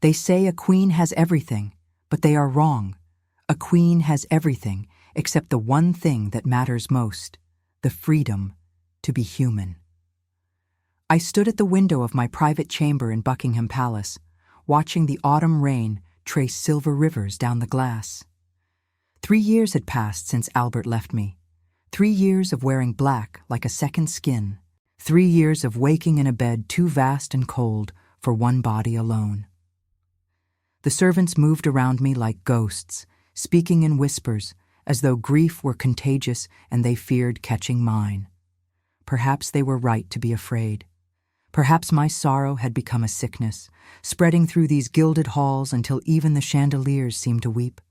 They say a queen has everything, but they are wrong. A queen has everything except the one thing that matters most, the freedom to be human. I stood at the window of my private chamber in Buckingham Palace, watching the autumn rain trace silver rivers down the glass. 3 years had passed since Albert left me. 3 years of wearing black like a second skin. 3 years of waking in a bed too vast and cold for one body alone. The servants moved around me like ghosts, speaking in whispers, as though grief were contagious and they feared catching mine. Perhaps they were right to be afraid. Perhaps my sorrow had become a sickness, spreading through these gilded halls until even the chandeliers seemed to weep.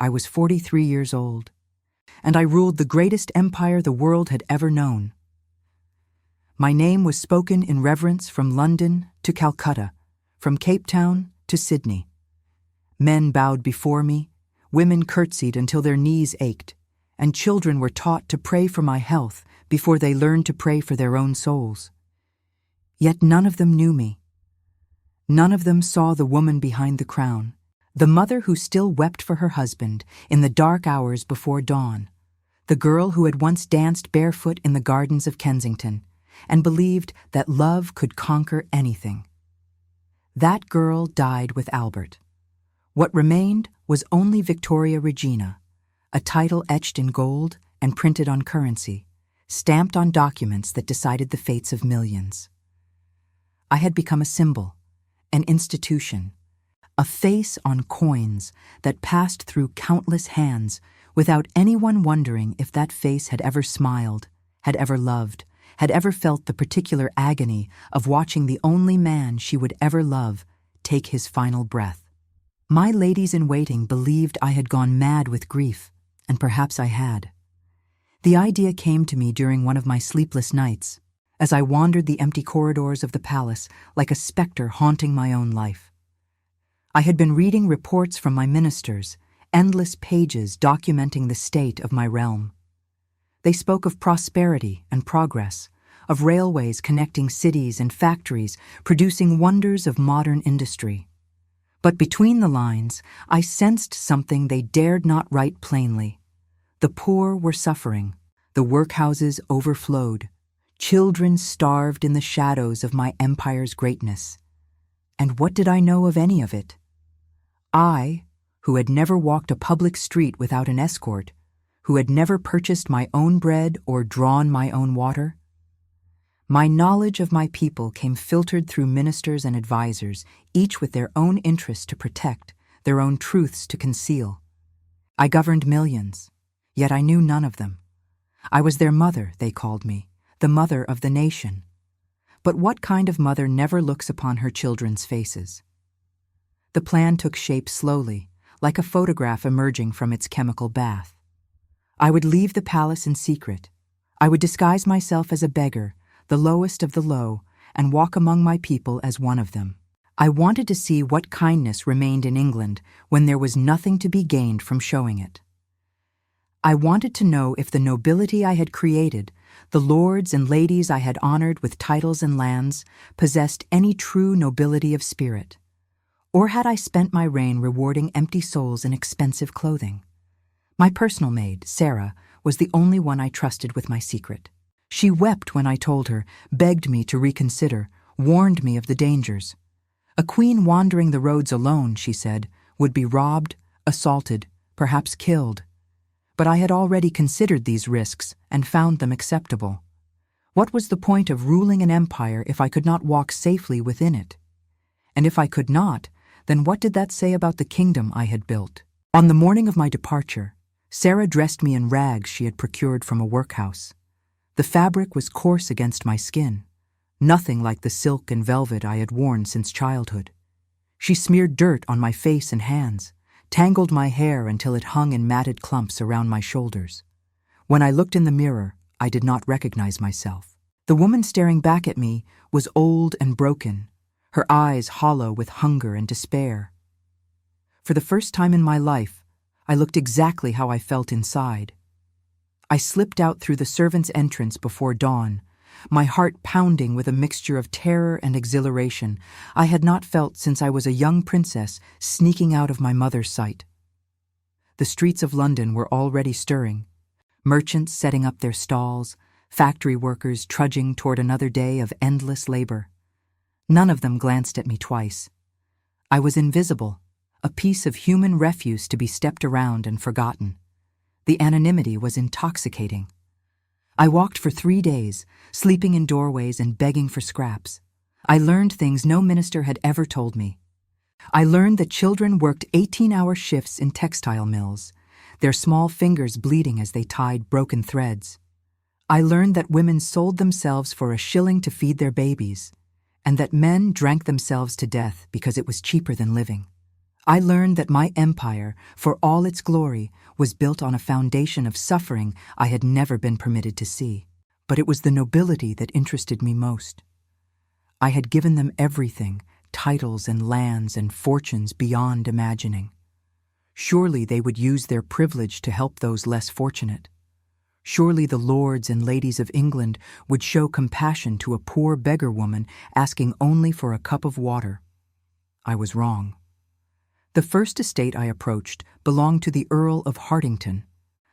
I was 43 years old, and I ruled the greatest empire the world had ever known. My name was spoken in reverence from London to Calcutta, from Cape Town to Sydney. Men bowed before me, women curtsied until their knees ached, and children were taught to pray for my health before they learned to pray for their own souls. Yet none of them knew me. None of them saw the woman behind the crown, the mother who still wept for her husband in the dark hours before dawn, the girl who had once danced barefoot in the gardens of Kensington and believed that love could conquer anything. That girl died with Albert. What remained was only Victoria Regina, a title etched in gold and printed on currency, stamped on documents that decided the fates of millions. I had become a symbol, an institution, a face on coins that passed through countless hands without anyone wondering if that face had ever smiled, had ever loved, had ever felt the particular agony of watching the only man she would ever love take his final breath. My ladies-in-waiting believed I had gone mad with grief, and perhaps I had. The idea came to me during one of my sleepless nights, as I wandered the empty corridors of the palace like a specter haunting my own life. I had been reading reports from my ministers, endless pages documenting the state of my realm. They spoke of prosperity and progress, of railways connecting cities and factories producing wonders of modern industry. But between the lines, I sensed something they dared not write plainly. The poor were suffering, the workhouses overflowed, children starved in the shadows of my empire's greatness. And what did I know of any of it? I, who had never walked a public street without an escort, who had never purchased my own bread or drawn my own water? My knowledge of my people came filtered through ministers and advisors, each with their own interests to protect, their own truths to conceal. I governed millions, yet I knew none of them. I was their mother, they called me, the mother of the nation. But what kind of mother never looks upon her children's faces? The plan took shape slowly, like a photograph emerging from its chemical bath. I would leave the palace in secret. I would disguise myself as a beggar, the lowest of the low, and walk among my people as one of them. I wanted to see what kindness remained in England when there was nothing to be gained from showing it. I wanted to know if the nobility I had created, the lords and ladies I had honored with titles and lands, possessed any true nobility of spirit. Or had I spent my reign rewarding empty souls in expensive clothing? My personal maid, Sarah, was the only one I trusted with my secret. She wept when I told her, begged me to reconsider, warned me of the dangers. A queen wandering the roads alone, she said, would be robbed, assaulted, perhaps killed. But I had already considered these risks and found them acceptable. What was the point of ruling an empire if I could not walk safely within it? And if I could not, then what did that say about the kingdom I had built? On the morning of my departure, Sarah dressed me in rags she had procured from a workhouse. The fabric was coarse against my skin, nothing like the silk and velvet I had worn since childhood. She smeared dirt on my face and hands, tangled my hair until it hung in matted clumps around my shoulders. When I looked in the mirror, I did not recognize myself. The woman staring back at me was old and broken, her eyes hollow with hunger and despair. For the first time in my life, I looked exactly how I felt inside. I slipped out through the servants' entrance before dawn, my heart pounding with a mixture of terror and exhilaration I had not felt since I was a young princess sneaking out of my mother's sight. The streets of London were already stirring, merchants setting up their stalls, factory workers trudging toward another day of endless labor. None of them glanced at me twice. I was invisible, a piece of human refuse to be stepped around and forgotten. The anonymity was intoxicating. I walked for 3 days, sleeping in doorways and begging for scraps. I learned things no minister had ever told me. I learned that children worked 18-hour shifts in textile mills, their small fingers bleeding as they tied broken threads. I learned that women sold themselves for a shilling to feed their babies, and that men drank themselves to death because it was cheaper than living. I learned that my empire, for all its glory, was built on a foundation of suffering I had never been permitted to see. But it was the nobility that interested me most. I had given them everything, titles and lands and fortunes beyond imagining. Surely they would use their privilege to help those less fortunate. Surely the lords and ladies of England would show compassion to a poor beggar woman asking only for a cup of water. I was wrong. The first estate I approached belonged to the Earl of Hartington,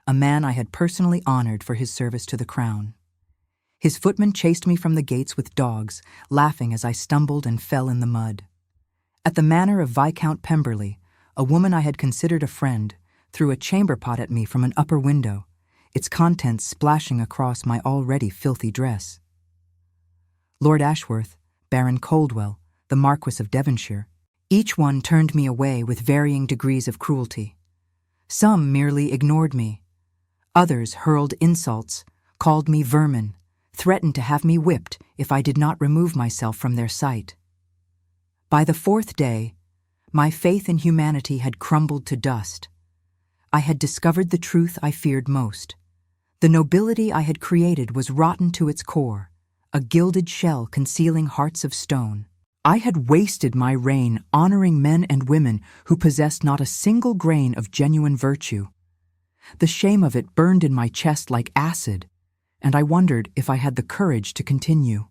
a man I had personally honored for his service to the crown. His footmen chased me from the gates with dogs, laughing as I stumbled and fell in the mud. At the manor of Viscount Pemberley, a woman I had considered a friend threw a chamber pot at me from an upper window, its contents splashing across my already filthy dress. Lord Ashworth, Baron Coldwell, the Marquis of Devonshire, each one turned me away with varying degrees of cruelty. Some merely ignored me. Others hurled insults, called me vermin, threatened to have me whipped if I did not remove myself from their sight. By the 4th day, my faith in humanity had crumbled to dust. I had discovered the truth I feared most. The nobility I had created was rotten to its core, a gilded shell concealing hearts of stone. I had wasted my reign honoring men and women who possessed not a single grain of genuine virtue. The shame of it burned in my chest like acid, and I wondered if I had the courage to continue.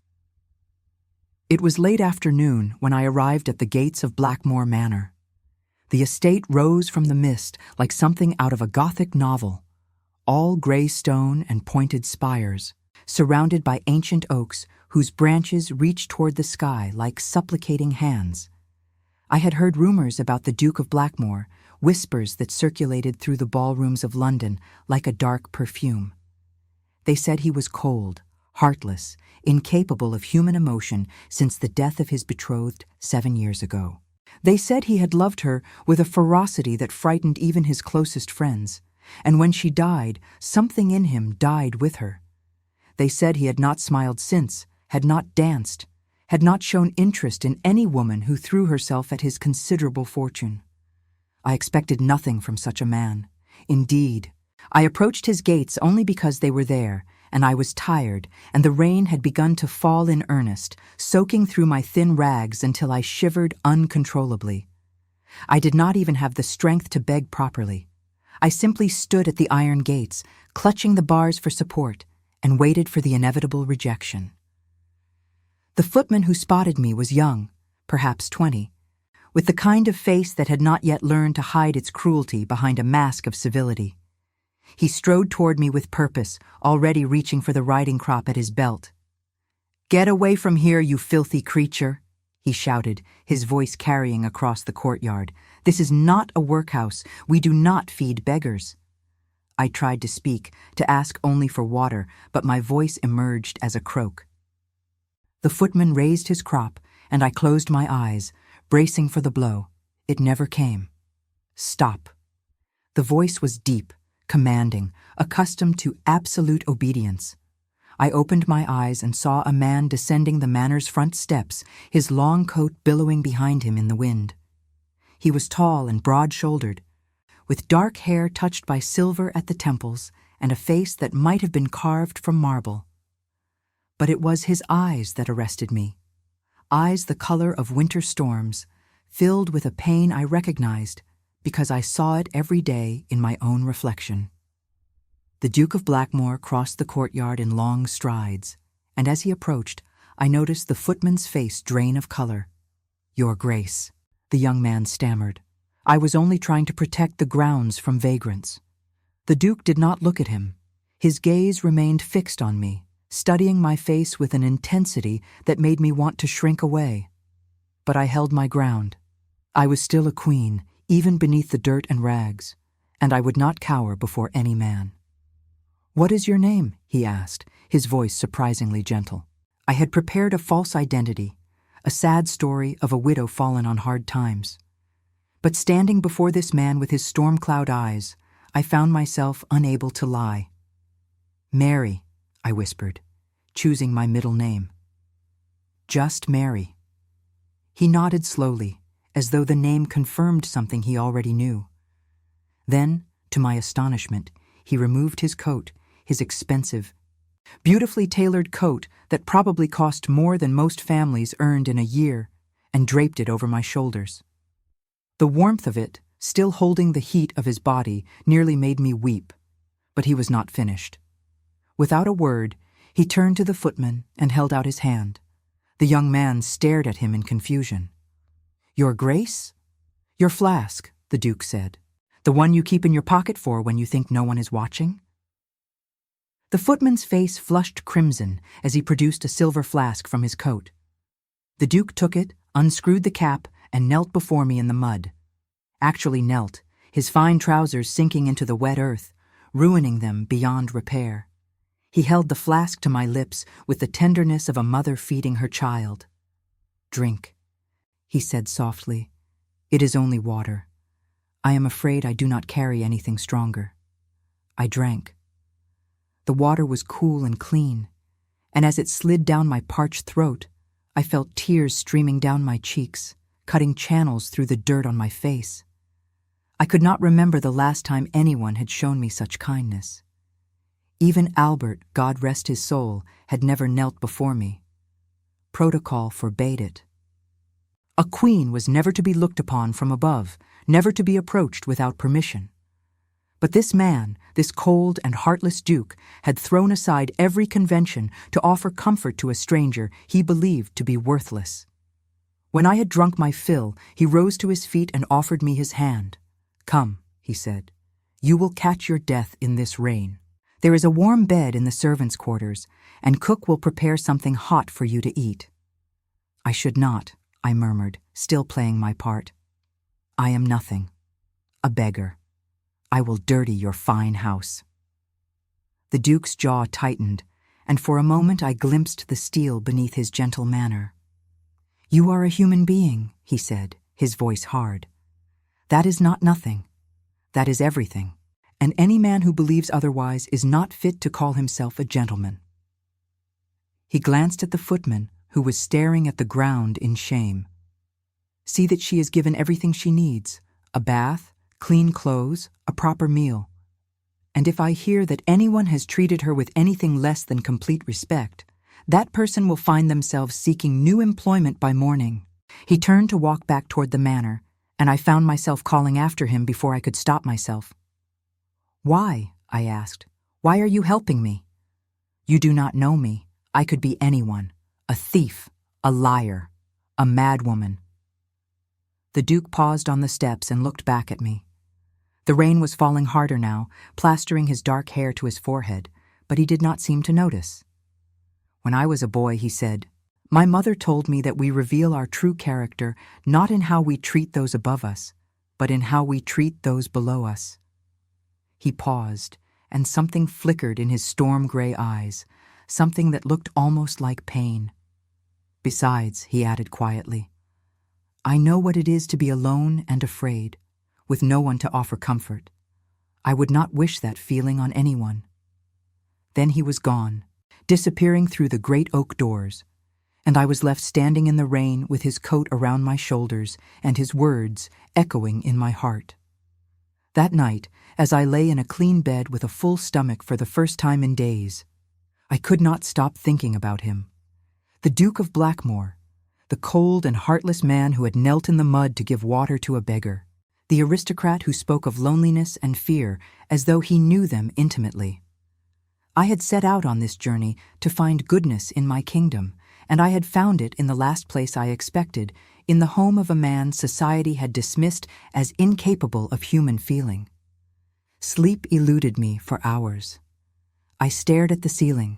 It was late afternoon when I arrived at the gates of Blackmore Manor. The estate rose from the mist like something out of a Gothic novel, all grey stone and pointed spires, surrounded by ancient oaks whose branches reached toward the sky like supplicating hands. I had heard rumors about the Duke of Blackmore, whispers that circulated through the ballrooms of London like a dark perfume. They said he was cold, heartless, incapable of human emotion since the death of his betrothed 7 years ago. They said he had loved her with a ferocity that frightened even his closest friends, and when she died, something in him died with her. They said he had not smiled since, had not danced, had not shown interest in any woman who threw herself at his considerable fortune. I expected nothing from such a man. Indeed, I approached his gates only because they were there, and I was tired, and the rain had begun to fall in earnest, soaking through my thin rags until I shivered uncontrollably. I did not even have the strength to beg properly. I simply stood at the iron gates, clutching the bars for support, and waited for the inevitable rejection. The footman who spotted me was young, perhaps 20, with the kind of face that had not yet learned to hide its cruelty behind a mask of civility. He strode toward me with purpose, already reaching for the riding crop at his belt. "Get away from here, you filthy creature," he shouted, his voice carrying across the courtyard. "This is not a workhouse. We do not feed beggars." I tried to speak, to ask only for water, but my voice emerged as a croak. The footman raised his crop, and I closed my eyes, bracing for the blow. It never came. "Stop." The voice was deep, commanding, accustomed to absolute obedience. I opened my eyes and saw a man descending the manor's front steps, his long coat billowing behind him in the wind. He was tall and broad-shouldered, with dark hair touched by silver at the temples and a face that might have been carved from marble. But it was his eyes that arrested me, eyes the color of winter storms, filled with a pain I recognized because I saw it every day in my own reflection. The Duke of Blackmore crossed the courtyard in long strides, and as he approached, I noticed the footman's face drain of color. "Your Grace," the young man stammered. "I was only trying to protect the grounds from vagrants." The Duke did not look at him. His gaze remained fixed on me, studying my face with an intensity that made me want to shrink away. But I held my ground. I was still a queen, even beneath the dirt and rags, and I would not cower before any man. "What is your name?" he asked, his voice surprisingly gentle. I had prepared a false identity, a sad story of a widow fallen on hard times. But standing before this man with his storm-cloud eyes, I found myself unable to lie. "Mary," I whispered, choosing my middle name. "Just Mary." He nodded slowly, as though the name confirmed something he already knew. Then, to my astonishment, he removed his coat, his expensive, beautifully tailored coat that probably cost more than most families earned in a year, and draped it over my shoulders. The warmth of it, still holding the heat of his body, nearly made me weep, but he was not finished. Without a word, he turned to the footman and held out his hand. The young man stared at him in confusion. "Your Grace?" "Your flask," the Duke said. "The one you keep in your pocket for when you think no one is watching?" The footman's face flushed crimson as he produced a silver flask from his coat. The Duke took it, unscrewed the cap, and knelt before me in the mud. Actually knelt, his fine trousers sinking into the wet earth, ruining them beyond repair. He held the flask to my lips with the tenderness of a mother feeding her child. "Drink," he said softly. "It is only water. I am afraid I do not carry anything stronger." I drank. The water was cool and clean, and as it slid down my parched throat, I felt tears streaming down my cheeks, cutting channels through the dirt on my face. I could not remember the last time anyone had shown me such kindness. Even Albert, God rest his soul, had never knelt before me. Protocol forbade it. A queen was never to be looked upon from above, never to be approached without permission. But this man, this cold and heartless Duke, had thrown aside every convention to offer comfort to a stranger he believed to be worthless. When I had drunk my fill, he rose to his feet and offered me his hand. "Come," he said, "you will catch your death in this rain. There is a warm bed in the servants' quarters, and cook will prepare something hot for you to eat." "I should not," I murmured, still playing my part. "I am nothing. A beggar. I will dirty your fine house." The Duke's jaw tightened, and for a moment I glimpsed the steel beneath his gentle manner. "You are a human being," he said, his voice hard. "That is not nothing. That is everything, and any man who believes otherwise is not fit to call himself a gentleman." He glanced at the footman, who was staring at the ground in shame. "See that she is given everything she needs, a bath, clean clothes, a proper meal. And if I hear that anyone has treated her with anything less than complete respect, that person will find themselves seeking new employment by morning." He turned to walk back toward the manor, and I found myself calling after him before I could stop myself. "Why?" I asked. "Why are you helping me?" "You do not know me. I could be anyone. A thief, a liar, a madwoman." The Duke paused on the steps and looked back at me. The rain was falling harder now, plastering his dark hair to his forehead, but he did not seem to notice. "When I was a boy," he said, "my mother told me that we reveal our true character not in how we treat those above us, but in how we treat those below us." He paused, and something flickered in his storm-gray eyes, something that looked almost like pain. "Besides," he added quietly, "I know what it is to be alone and afraid, with no one to offer comfort. I would not wish that feeling on anyone." Then he was gone, disappearing through the great oak doors, and I was left standing in the rain with his coat around my shoulders and his words echoing in my heart. That night, as I lay in a clean bed with a full stomach for the first time in days, I could not stop thinking about him. The Duke of Blackmore, the cold and heartless man who had knelt in the mud to give water to a beggar, the aristocrat who spoke of loneliness and fear as though he knew them intimately. I had set out on this journey to find goodness in my kingdom, and I had found it in the last place I expected, in the home of a man society had dismissed as incapable of human feeling. Sleep eluded me for hours. I stared at the ceiling,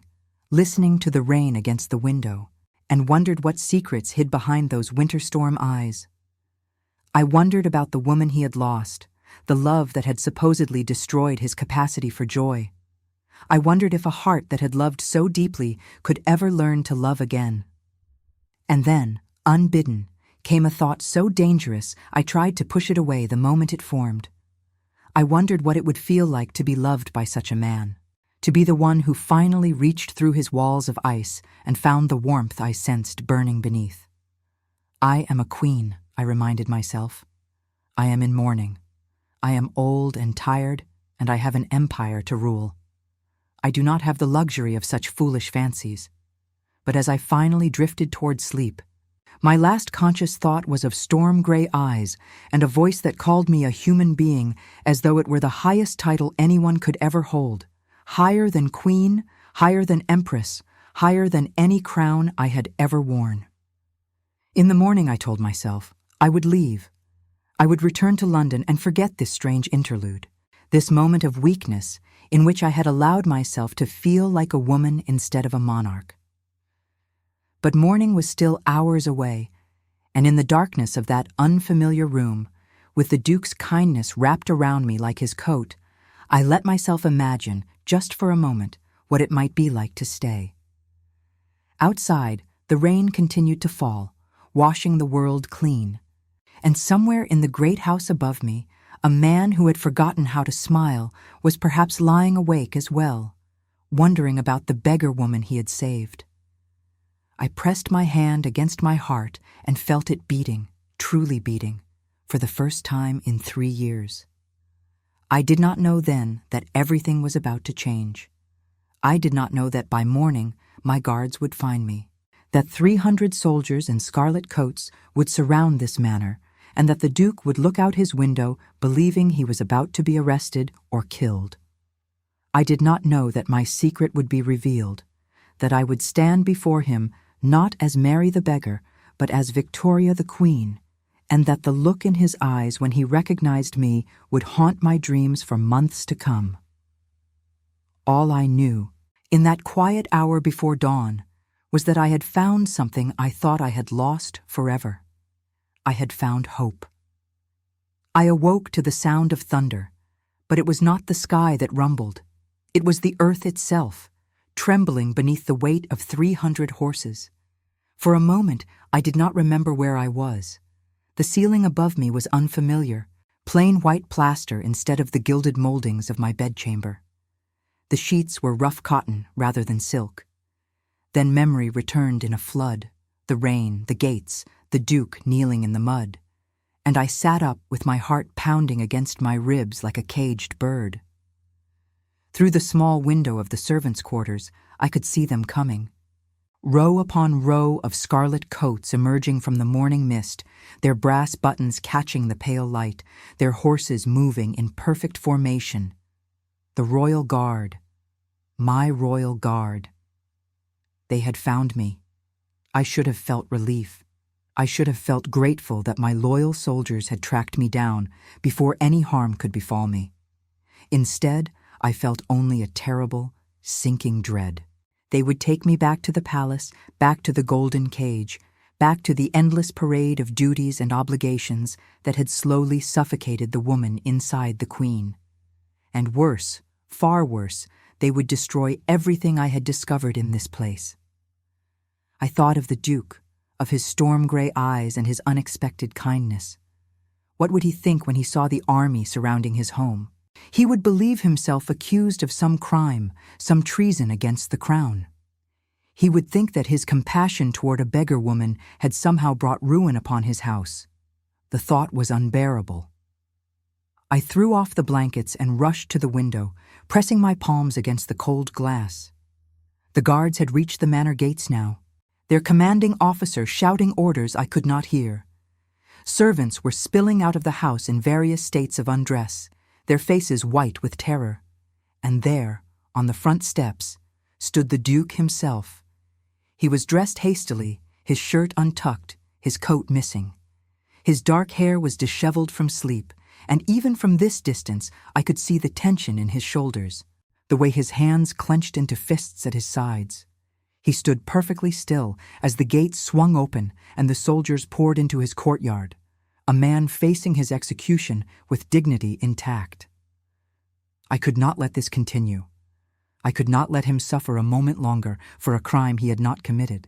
listening to the rain against the window, and wondered what secrets hid behind those winter storm eyes. I wondered about the woman he had lost, the love that had supposedly destroyed his capacity for joy. I wondered if a heart that had loved so deeply could ever learn to love again. And then, unbidden, came a thought so dangerous I tried to push it away the moment it formed. I wondered what it would feel like to be loved by such a man, to be the one who finally reached through his walls of ice and found the warmth I sensed burning beneath. I am a queen, I reminded myself. I am in mourning. I am old and tired, and I have an empire to rule. I do not have the luxury of such foolish fancies. But as I finally drifted toward sleep, my last conscious thought was of storm-gray eyes and a voice that called me a human being as though it were the highest title anyone could ever hold, higher than queen, higher than empress, higher than any crown I had ever worn. In the morning, I told myself, I would leave. I would return to London and forget this strange interlude, this moment of weakness in which I had allowed myself to feel like a woman instead of a monarch. But morning was still hours away, and in the darkness of that unfamiliar room, with the Duke's kindness wrapped around me like his coat, I let myself imagine, just for a moment, what it might be like to stay. Outside, the rain continued to fall, washing the world clean, and somewhere in the great house above me, a man who had forgotten how to smile was perhaps lying awake as well, wondering about the beggar woman he had saved. I pressed my hand against my heart and felt it beating, truly beating, for the first time in 3 years. I did not know then that everything was about to change. I did not know that by morning my guards would find me, that 300 soldiers in scarlet coats would surround this manor, and that the Duke would look out his window believing he was about to be arrested or killed. I did not know that my secret would be revealed, that I would stand before him not as Mary the beggar, but as Victoria the Queen, and that the look in his eyes when he recognized me would haunt my dreams for months to come. All I knew, in that quiet hour before dawn, was that I had found something I thought I had lost forever. I had found hope. I awoke to the sound of thunder, but it was not the sky that rumbled. It was the earth itself, trembling beneath the weight of 300 horses. For a moment, I did not remember where I was. The ceiling above me was unfamiliar, plain white plaster instead of the gilded moldings of my bedchamber. The sheets were rough cotton rather than silk. Then memory returned in a flood, the rain, the gates, the Duke kneeling in the mud, and I sat up with my heart pounding against my ribs like a caged bird. Through the small window of the servants' quarters, I could see them coming. Row upon row of scarlet coats emerging from the morning mist, their brass buttons catching the pale light, their horses moving in perfect formation. The royal guard, my royal guard. They had found me. I should have felt relief. I should have felt grateful that my loyal soldiers had tracked me down before any harm could befall me. Instead, I felt only a terrible, sinking dread. They would take me back to the palace, back to the golden cage, back to the endless parade of duties and obligations that had slowly suffocated the woman inside the queen. And worse, far worse, they would destroy everything I had discovered in this place. I thought of the Duke, of his storm-gray eyes and his unexpected kindness. What would he think when he saw the army surrounding his home? He would believe himself accused of some crime, some treason against the crown. He would think that his compassion toward a beggar woman had somehow brought ruin upon his house. The thought was unbearable. I threw off the blankets and rushed to the window, pressing my palms against the cold glass. The guards had reached the manor gates now, their commanding officer shouting orders I could not hear. Servants were spilling out of the house in various states of undress, their faces white with terror. And there, on the front steps, stood the Duke himself. He was dressed hastily, his shirt untucked, his coat missing. His dark hair was disheveled from sleep, and even from this distance I could see the tension in his shoulders, the way his hands clenched into fists at his sides. He stood perfectly still as the gates swung open and the soldiers poured into his courtyard, a man facing his execution with dignity intact. I could not let this continue. I could not let him suffer a moment longer for a crime he had not committed.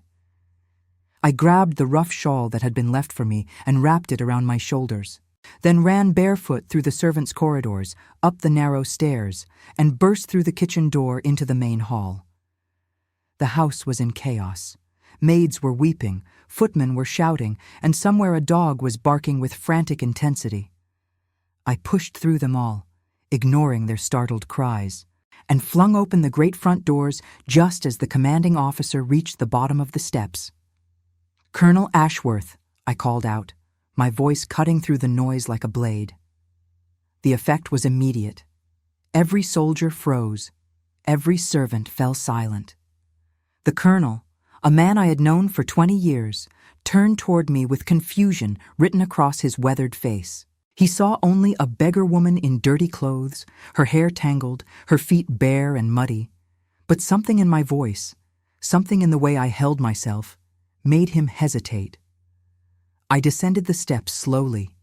I grabbed the rough shawl that had been left for me and wrapped it around my shoulders, then ran barefoot through the servants' corridors, up the narrow stairs, and burst through the kitchen door into the main hall. The house was in chaos. Maids were weeping, footmen were shouting, and somewhere a dog was barking with frantic intensity. I pushed through them all, ignoring their startled cries, and flung open the great front doors just as the commanding officer reached the bottom of the steps. "Colonel Ashworth," I called out, my voice cutting through the noise like a blade. The effect was immediate. Every soldier froze. Every servant fell silent. The colonel, a man I had known for 20 years, turned toward me with confusion written across his weathered face. He saw only a beggar woman in dirty clothes, her hair tangled, her feet bare and muddy. But something in my voice, something in the way I held myself, made him hesitate. I descended the steps slowly,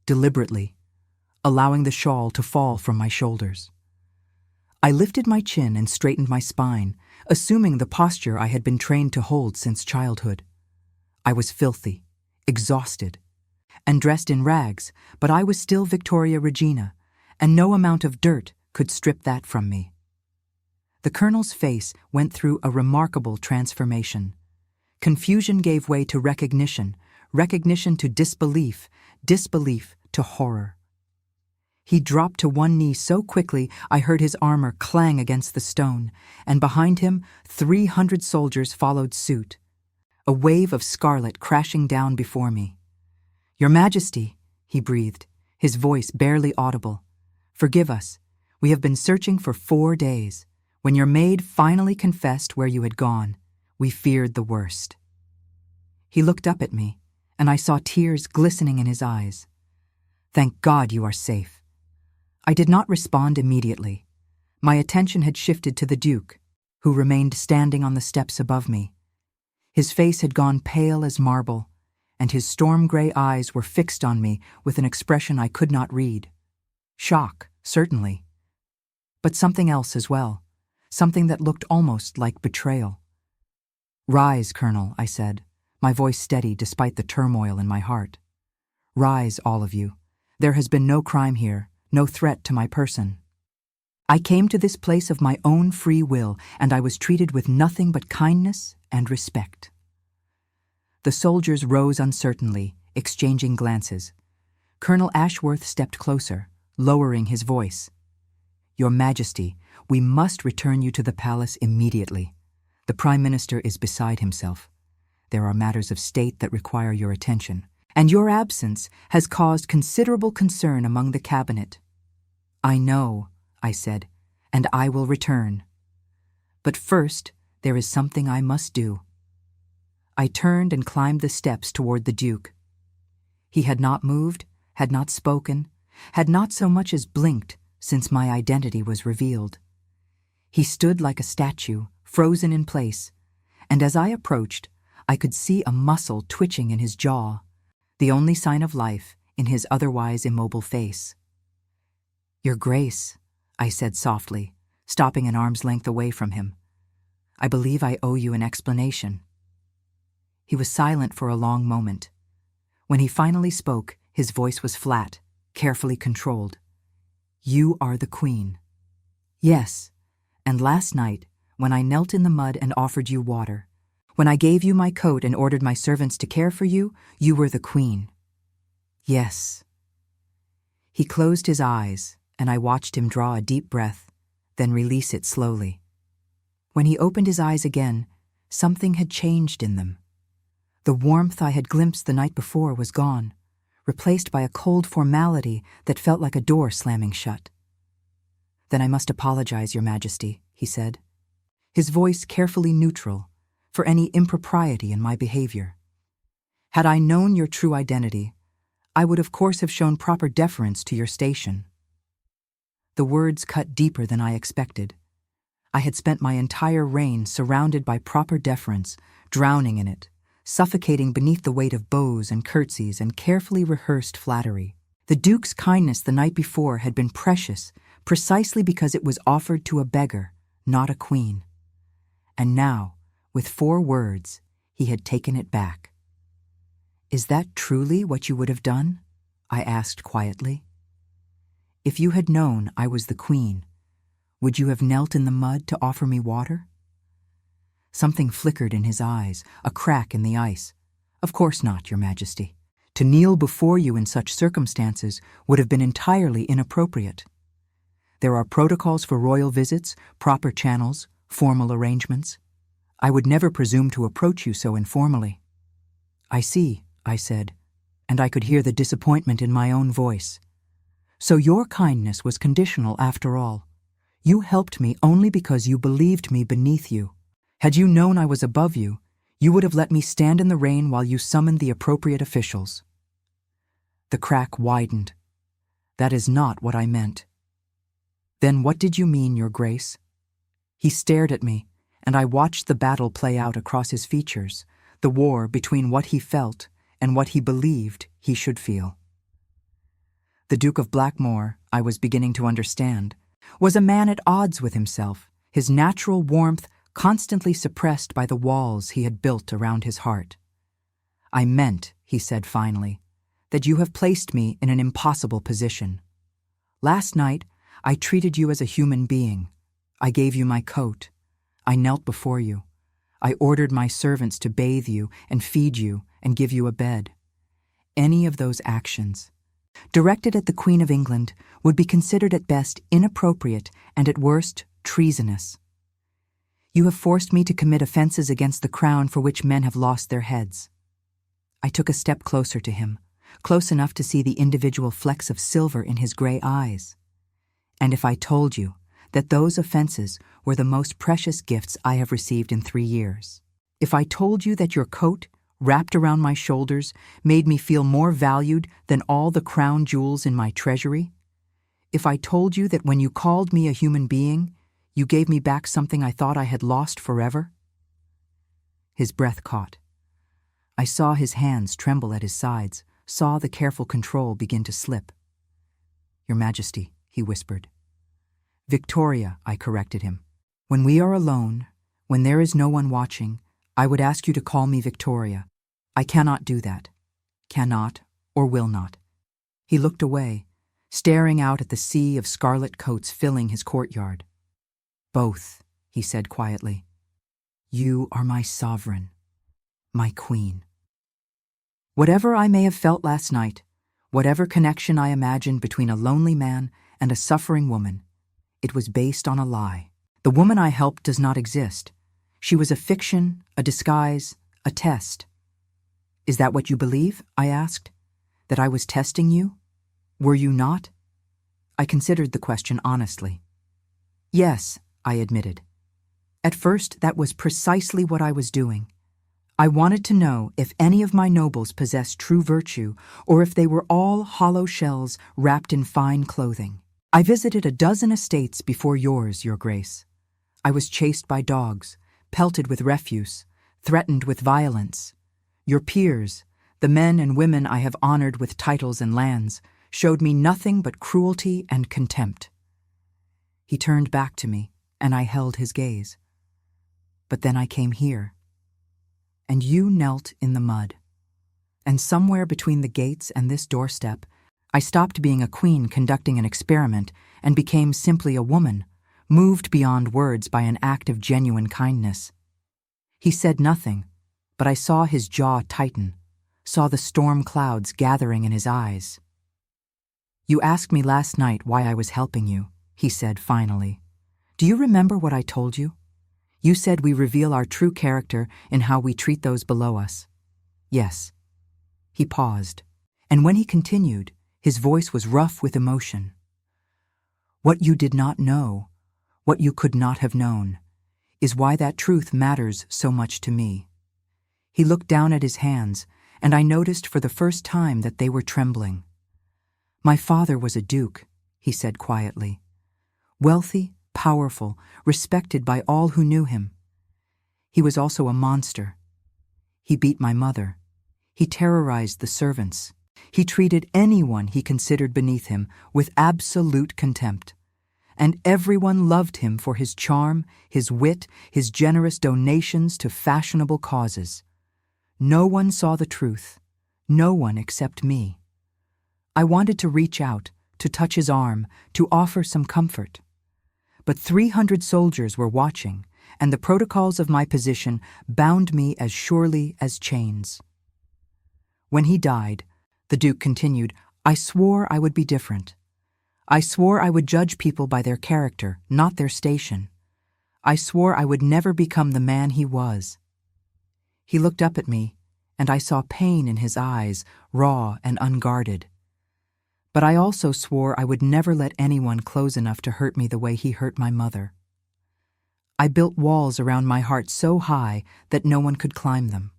deliberately, allowing the shawl to fall from my shoulders. I lifted my chin and straightened my spine, assuming the posture I had been trained to hold since childhood. I was filthy, exhausted, and dressed in rags, but I was still Victoria Regina, and no amount of dirt could strip that from me. The colonel's face went through a remarkable transformation. Confusion gave way to recognition, recognition to disbelief, disbelief to horror. He dropped to one knee so quickly I heard his armor clang against the stone, and behind him 300 soldiers followed suit, a wave of scarlet crashing down before me. "Your Majesty," he breathed, his voice barely audible, "forgive us. We have been searching for 4 days. When your maid finally confessed where you had gone, we feared the worst." He looked up at me, and I saw tears glistening in his eyes. "Thank God you are safe." I did not respond immediately. My attention had shifted to the Duke, who remained standing on the steps above me. His face had gone pale as marble, and his storm-gray eyes were fixed on me with an expression I could not read. Shock, certainly, but something else as well, something that looked almost like betrayal. "Rise, Colonel," I said, my voice steady despite the turmoil in my heart. "Rise, all of you. There has been no crime here, no threat to my person. I came to this place of my own free will, and I was treated with nothing but kindness and respect." The soldiers rose uncertainly, exchanging glances. Colonel Ashworth stepped closer, lowering his voice. "Your Majesty, we must return you to the palace immediately. The Prime Minister is beside himself. There are matters of state that require your attention, and your absence has caused considerable concern among the cabinet." "I know," I said, "and I will return. But first, there is something I must do." I turned and climbed the steps toward the Duke. He had not moved, had not spoken, had not so much as blinked since my identity was revealed. He stood like a statue, frozen in place, and as I approached, I could see a muscle twitching in his jaw, the only sign of life in his otherwise immobile face. "Your Grace," I said softly, stopping an arm's length away from him. "I believe I owe you an explanation." He was silent for a long moment. When he finally spoke, his voice was flat, carefully controlled. "You are the Queen." "Yes, and last night, when I knelt in the mud and offered you water, when I gave you my coat and ordered my servants to care for you, you were the Queen." "Yes." He closed his eyes, and I watched him draw a deep breath, then release it slowly. When he opened his eyes again, something had changed in them. The warmth I had glimpsed the night before was gone, replaced by a cold formality that felt like a door slamming shut. "Then I must apologize, Your Majesty. he said, his voice carefully neutral for any impropriety in my behavior. Had I known your true identity, I would of course have shown proper deference to your station. The words cut deeper than I expected. I had spent my entire reign surrounded by proper deference, drowning in it, suffocating beneath the weight of bows and curtsies and carefully rehearsed flattery. The Duke's kindness the night before had been precious precisely because it was offered to a beggar, not a queen. And now, with 4 words, he had taken it back. "Is that truly what you would have done?" I asked quietly. "If you had known I was the queen, would you have knelt in the mud to offer me water?" Something flickered in his eyes, a crack in the ice. "Of course not, Your Majesty. To kneel before you in such circumstances would have been entirely inappropriate. There are protocols for royal visits, proper channels, formal arrangements. I would never presume to approach you so informally." "I see," I said, and I could hear the disappointment in my own voice. "So your kindness was conditional after all. You helped me only because you believed me beneath you. Had you known I was above you, you would have let me stand in the rain while you summoned the appropriate officials." The crack widened. "That is not what I meant." "Then what did you mean, Your Grace?" He stared at me, and I watched the battle play out across his features, the war between what he felt and what he believed he should feel. The Duke of Blackmore, I was beginning to understand, was a man at odds with himself, his natural warmth constantly suppressed by the walls he had built around his heart. "I meant," he said finally, "that you have placed me in an impossible position. Last night, I treated you as a human being. I gave you my coat. I knelt before you. I ordered my servants to bathe you and feed you and give you a bed. Any of those actions, directed at the Queen of England, would be considered at best inappropriate and at worst treasonous. You have forced me to commit offenses against the crown for which men have lost their heads." I took a step closer to him, close enough to see the individual flecks of silver in his gray eyes. "And if I told you that those offenses were the most precious gifts I have received in 3 years? If I told you that your coat, wrapped around my shoulders, made me feel more valued than all the crown jewels in my treasury? If I told you that when you called me a human being, you gave me back something I thought I had lost forever?" His breath caught. I saw his hands tremble at his sides, saw the careful control begin to slip. "Your Majesty," he whispered. "Victoria," I corrected him. "When we are alone, when there is no one watching, I would ask you to call me Victoria. I cannot do that. Cannot or will not." He looked away, staring out at the sea of scarlet coats filling his courtyard. "Both," he said quietly. "You are my sovereign, my queen." Whatever I may have felt last night, whatever connection I imagined between a lonely man and a suffering woman, it was based on a lie. The woman I helped does not exist. She was a fiction, a disguise, a test. "Is that what you believe?" I asked. "That I was testing you? Were you not?" I considered the question honestly. "Yes," I admitted. "At first, that was precisely what I was doing. I wanted to know if any of my nobles possessed true virtue or if they were all hollow shells wrapped in fine clothing. I visited a dozen estates before yours, Your Grace. I was chased by dogs, pelted with refuse, threatened with violence. Your peers, the men and women I have honored with titles and lands, showed me nothing but cruelty and contempt." He turned back to me, and I held his gaze. "But then I came here. And you knelt in the mud. And somewhere between the gates and this doorstep, I stopped being a queen conducting an experiment and became simply a woman, moved beyond words by an act of genuine kindness." He said nothing, but I saw his jaw tighten, saw the storm clouds gathering in his eyes. "You asked me last night why I was helping you," he said finally. "Do you remember what I told you? You said we reveal our true character in how we treat those below us." "Yes." He paused, and when he continued, his voice was rough with emotion. "What you did not know what you could not have known, is why that truth matters so much to me." He looked down at his hands, and I noticed for the first time that they were trembling. "My father was a duke," he said quietly. "Wealthy, powerful, respected by all who knew him. He was also a monster. He beat my mother. He terrorized the servants. He treated anyone he considered beneath him with absolute contempt. And everyone loved him for his charm, his wit, his generous donations to fashionable causes. No one saw the truth, no one except me. I wanted to reach out, to touch his arm, to offer some comfort. But 300 soldiers were watching, and the protocols of my position bound me as surely as chains. When he died, the Duke continued, I swore I would be different. I swore I would judge people by their character, not their station. I swore I would never become the man he was. He looked up at me, and I saw pain in his eyes, raw and unguarded. But I also swore I would never let anyone close enough to hurt me the way he hurt my mother. I built walls around my heart so high that no one could climb them.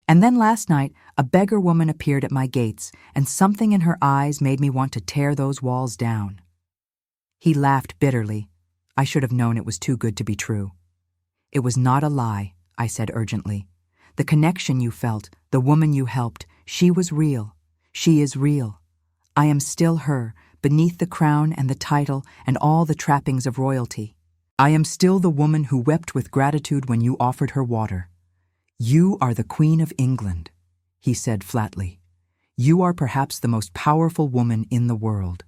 And then last night, a beggar woman appeared at my gates, and something in her eyes made me want to tear those walls down. He laughed bitterly. I should have known it was too good to be true. It was not a lie, I said urgently. The connection you felt, the woman you helped, she was real. She is real. I am still her, beneath the crown and the title and all the trappings of royalty. I am still the woman who wept with gratitude when you offered her water. You are the Queen of England, he said flatly. You are perhaps the most powerful woman in the world.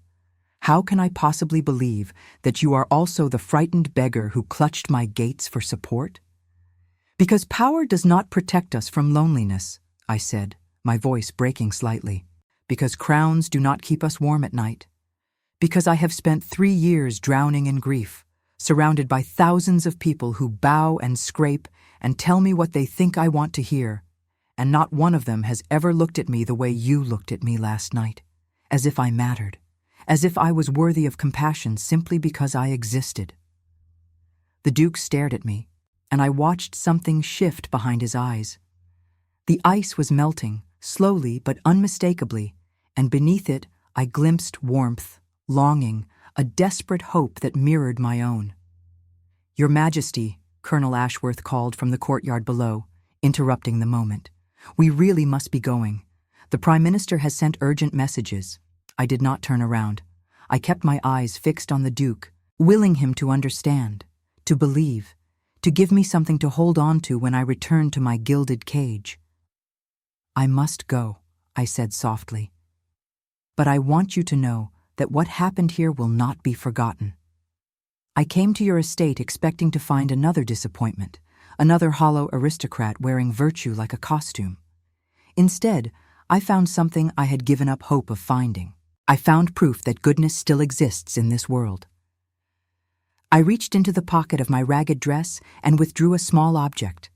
How can I possibly believe that you are also the frightened beggar who clutched my gates for support? Because power does not protect us from loneliness, I said, my voice breaking slightly. Because crowns do not keep us warm at night. Because I have spent 3 years drowning in grief, surrounded by thousands of people who bow and scrape and tell me what they think I want to hear, and not one of them has ever looked at me the way you looked at me last night, as if I mattered, as if I was worthy of compassion simply because I existed. The Duke stared at me, and I watched something shift behind his eyes. The ice was melting, slowly but unmistakably, and beneath it I glimpsed warmth, longing, a desperate hope that mirrored my own. Your Majesty, Colonel Ashworth called from the courtyard below, interrupting the moment. We really must be going. The Prime Minister has sent urgent messages. I did not turn around. I kept my eyes fixed on the Duke, willing him to understand, to believe, to give me something to hold on to when I returned to my gilded cage. I must go, I said softly. But I want you to know that what happened here will not be forgotten. I came to your estate expecting to find another disappointment, another hollow aristocrat wearing virtue like a costume. Instead, I found something I had given up hope of finding. I found proof that goodness still exists in this world. I reached into the pocket of my ragged dress and withdrew a small object,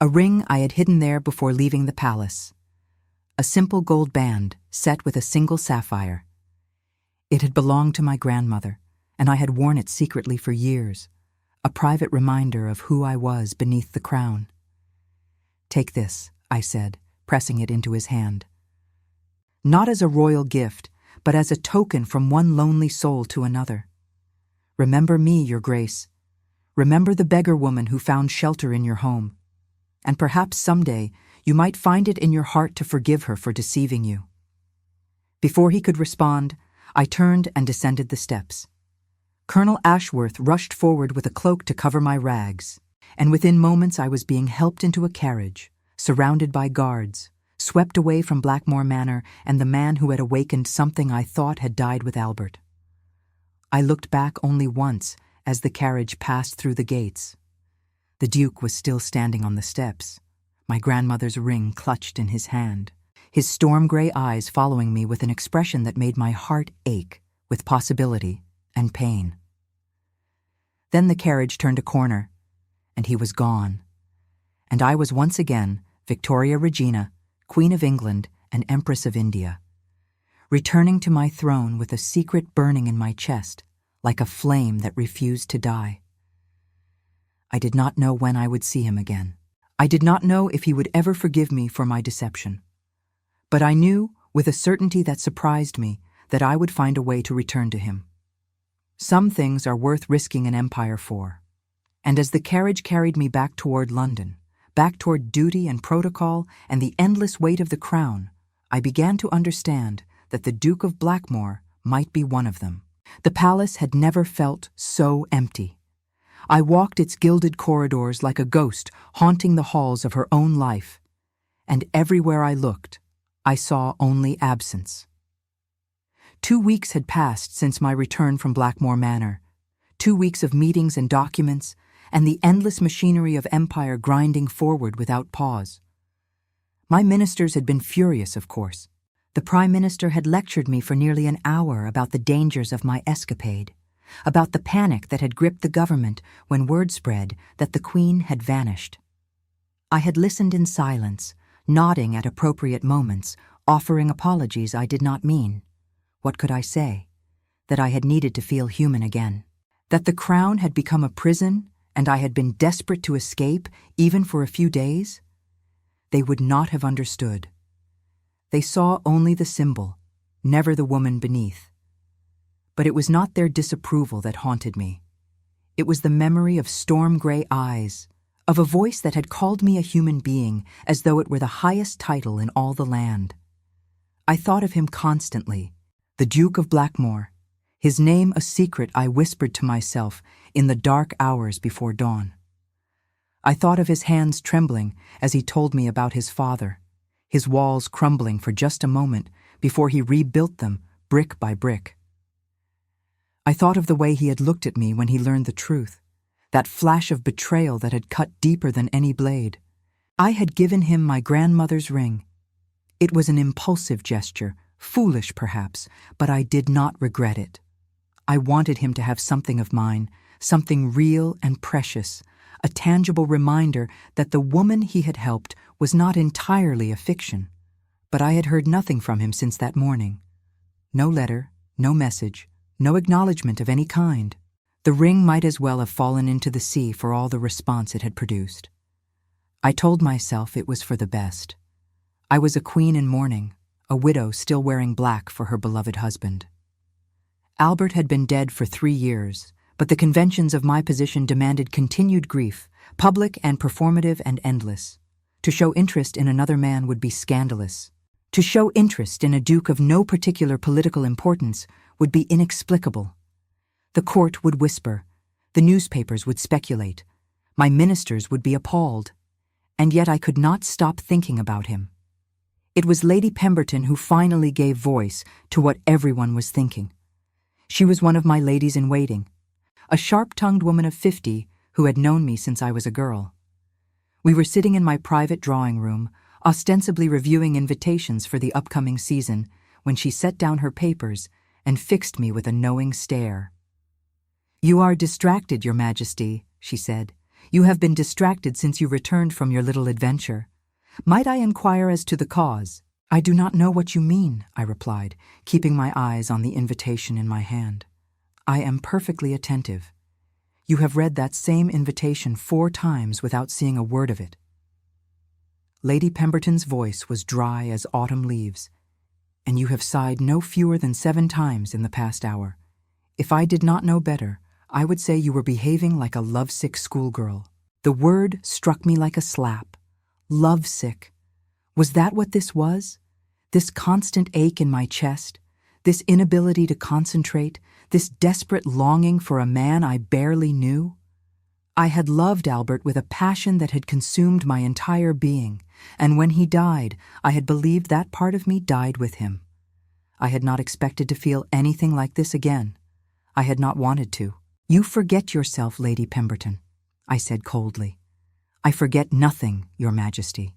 a ring I had hidden there before leaving the palace. A simple gold band set with a single sapphire. It had belonged to my grandmother, and I had worn it secretly for years, a private reminder of who I was beneath the crown. Take this, I said, pressing it into his hand. Not as a royal gift, but as a token from one lonely soul to another. Remember me, Your Grace. Remember the beggar woman who found shelter in your home. And perhaps someday you might find it in your heart to forgive her for deceiving you. Before he could respond, I turned and descended the steps. Colonel Ashworth rushed forward with a cloak to cover my rags, and within moments I was being helped into a carriage, surrounded by guards, swept away from Blackmore Manor and the man who had awakened something I thought had died with Albert. I looked back only once as the carriage passed through the gates. The Duke was still standing on the steps, my grandmother's ring clutched in his hand, his storm-gray eyes following me with an expression that made my heart ache with possibility and pain. Then the carriage turned a corner, and he was gone, and I was once again Victoria Regina, Queen of England and Empress of India, returning to my throne with a secret burning in my chest, like a flame that refused to die. I did not know when I would see him again. I did not know if he would ever forgive me for my deception. But I knew, with a certainty that surprised me, that I would find a way to return to him. Some things are worth risking an empire for. And as the carriage carried me back toward London, back toward duty and protocol and the endless weight of the crown, I began to understand that the Duke of Blackmore might be one of them. The palace had never felt so empty. I walked its gilded corridors like a ghost haunting the halls of her own life, and everywhere I looked, I saw only absence. 2 weeks had passed since my return from Blackmore Manor, 2 weeks of meetings and documents, and the endless machinery of empire grinding forward without pause. My ministers had been furious, of course. The Prime Minister had lectured me for nearly an hour about the dangers of my escapade, about the panic that had gripped the government when word spread that the Queen had vanished. I had listened in silence, nodding at appropriate moments, offering apologies I did not mean. What could I say? That I had needed to feel human again. That the crown had become a prison and I had been desperate to escape, even for a few days? They would not have understood. They saw only the symbol, never the woman beneath. But it was not their disapproval that haunted me. It was the memory of storm-gray eyes, of a voice that had called me a human being as though it were the highest title in all the land. I thought of him constantly, the Duke of Blackmore, his name a secret I whispered to myself in the dark hours before dawn. I thought of his hands trembling as he told me about his father, his walls crumbling for just a moment before he rebuilt them brick by brick. I thought of the way he had looked at me when he learned the truth, that flash of betrayal that had cut deeper than any blade. I had given him my grandmother's ring. It was an impulsive gesture, foolish perhaps, but I did not regret it. I wanted him to have something of mine, something real and precious, a tangible reminder that the woman he had helped was not entirely a fiction. But I had heard nothing from him since that morning. No letter, no message, no acknowledgement of any kind. The ring might as well have fallen into the sea for all the response it had produced. I told myself it was for the best. I was a queen in mourning, a widow still wearing black for her beloved husband. Albert had been dead for 3 years, but the conventions of my position demanded continued grief, public and performative and endless. To show interest in another man would be scandalous. To show interest in a duke of no particular political importance would be inexplicable. The court would whisper, the newspapers would speculate, my ministers would be appalled, and yet I could not stop thinking about him. It was Lady Pemberton who finally gave voice to what everyone was thinking. She was one of my ladies-in-waiting, a sharp-tongued woman of 50 who had known me since I was a girl. We were sitting in my private drawing room, ostensibly reviewing invitations for the upcoming season, when she set down her papers and fixed me with a knowing stare. "You are distracted, Your Majesty," she said. "You have been distracted since you returned from your little adventure. Might I inquire as to the cause?" "I do not know what you mean," I replied, keeping my eyes on the invitation in my hand. "I am perfectly attentive. You have read that same invitation 4 times without seeing a word of it." Lady Pemberton's voice was dry as autumn leaves. "And you have sighed no fewer than 7 times in the past hour. If I did not know better, I would say you were behaving like a lovesick schoolgirl." The word struck me like a slap. Lovesick. Was that what this was? This constant ache in my chest, this inability to concentrate, this desperate longing for a man I barely knew? I had loved Albert with a passion that had consumed my entire being, and when he died, I had believed that part of me died with him. I had not expected to feel anything like this again. I had not wanted to. "You forget yourself, Lady Pemberton," I said coldly. "I forget nothing, Your Majesty."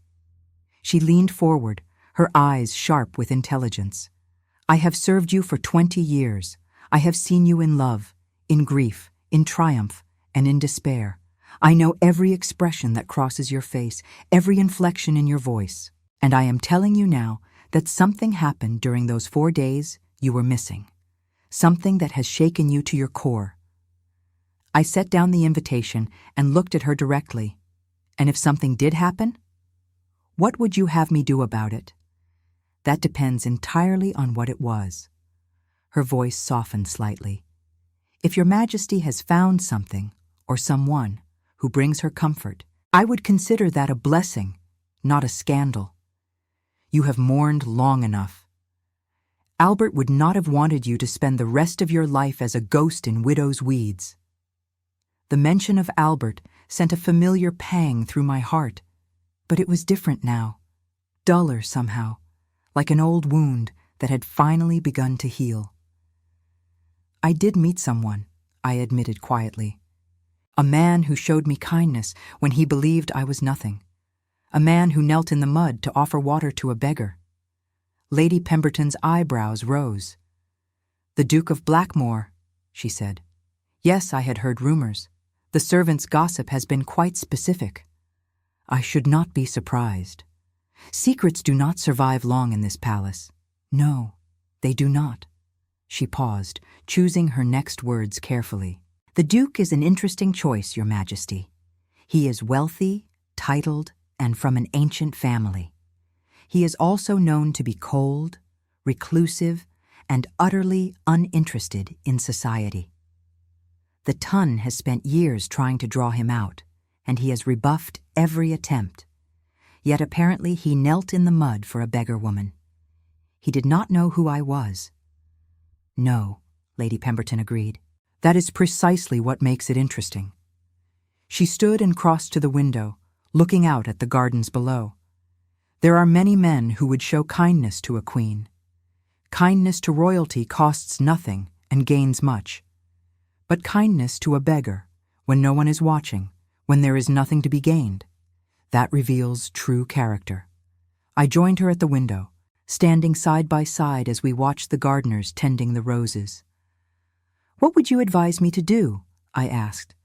She leaned forward, her eyes sharp with intelligence. "I have served you for 20 years. I have seen you in love, in grief, in triumph, and in despair. I know every expression that crosses your face, every inflection in your voice. And I am telling you now that something happened during those 4 days you were missing. something that has shaken you to your core. I set down the invitation and looked at her directly. And if something did happen? What would you have me do about it? That depends entirely on what it was. Her voice softened slightly. If your Majesty has found something, or someone, who brings her comfort, I would consider that a blessing, not a scandal. You have mourned long enough. Albert would not have wanted you to spend the rest of your life as a ghost in widow's weeds. The mention of Albert sent a familiar pang through my heart, but it was different now, duller somehow, like an old wound that had finally begun to heal. I did meet someone, I admitted quietly. A man who showed me kindness when he believed I was nothing. A man who knelt in the mud to offer water to a beggar. Lady Pemberton's eyebrows rose. "The Duke of Blackmore," she said. "Yes, I had heard rumors. The servants' gossip has been quite specific." I should not be surprised. Secrets do not survive long in this palace. No, they do not. She paused, choosing her next words carefully. "The Duke is an interesting choice, Your Majesty. He is wealthy, titled, and from an ancient family. He is also known to be cold, reclusive, and utterly uninterested in society. The Tun has spent years trying to draw him out, and he has rebuffed every attempt. Yet apparently he knelt in the mud for a beggar woman. He did not know who I was." "No," Lady Pemberton agreed. "That is precisely what makes it interesting." She stood and crossed to the window, looking out at the gardens below. "There are many men who would show kindness to a queen. Kindness to royalty costs nothing and gains much. But kindness to a beggar, when no one is watching, when there is nothing to be gained, that reveals true character." I joined her at the window, standing side by side as we watched the gardeners tending the roses. "What would you advise me to do?" I asked.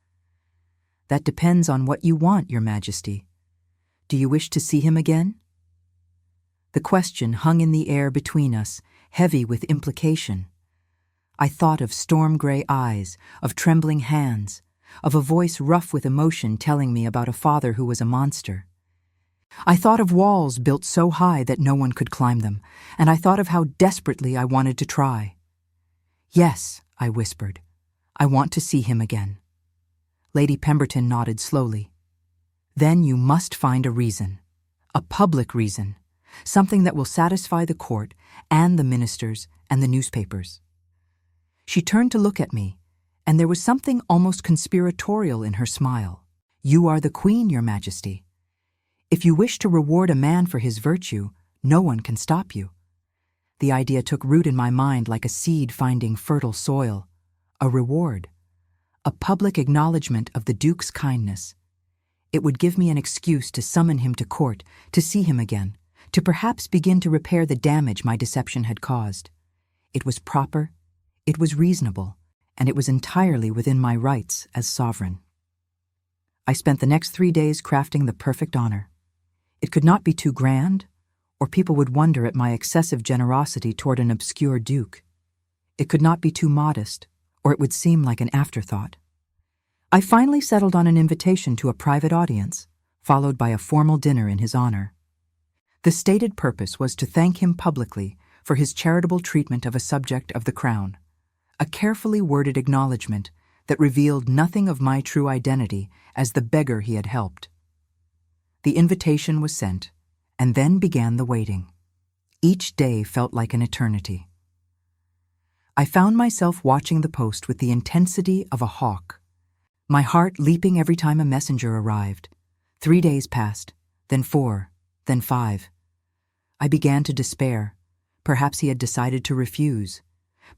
"That depends on what you want, Your Majesty. Do you wish to see him again?" The question hung in the air between us, heavy with implication. I thought of storm-gray eyes, of trembling hands, of a voice rough with emotion telling me about a father who was a monster. I thought of walls built so high that no one could climb them, and I thought of how desperately I wanted to try. "Yes," I whispered, "I want to see him again." Lady Pemberton nodded slowly. "Then you must find a reason, a public reason, something that will satisfy the court and the ministers and the newspapers." She turned to look at me, and there was something almost conspiratorial in her smile. "You are the Queen, Your Majesty. If you wish to reward a man for his virtue, no one can stop you." The idea took root in my mind like a seed finding fertile soil. A reward. A public acknowledgement of the Duke's kindness. It would give me an excuse to summon him to court, to see him again, to perhaps begin to repair the damage my deception had caused. It was proper, it was reasonable, and it was entirely within my rights as sovereign. I spent the next 3 days crafting the perfect honor. It could not be too grand, or people would wonder at my excessive generosity toward an obscure duke. It could not be too modest, or it would seem like an afterthought. I finally settled on an invitation to a private audience, followed by a formal dinner in his honor. The stated purpose was to thank him publicly for his charitable treatment of a subject of the crown, a carefully worded acknowledgement that revealed nothing of my true identity as the beggar he had helped. The invitation was sent, and then began the waiting. Each day felt like an eternity. I found myself watching the post with the intensity of a hawk, my heart leaping every time a messenger arrived. 3 days passed, then 4, then 5. I began to despair. Perhaps he had decided to refuse.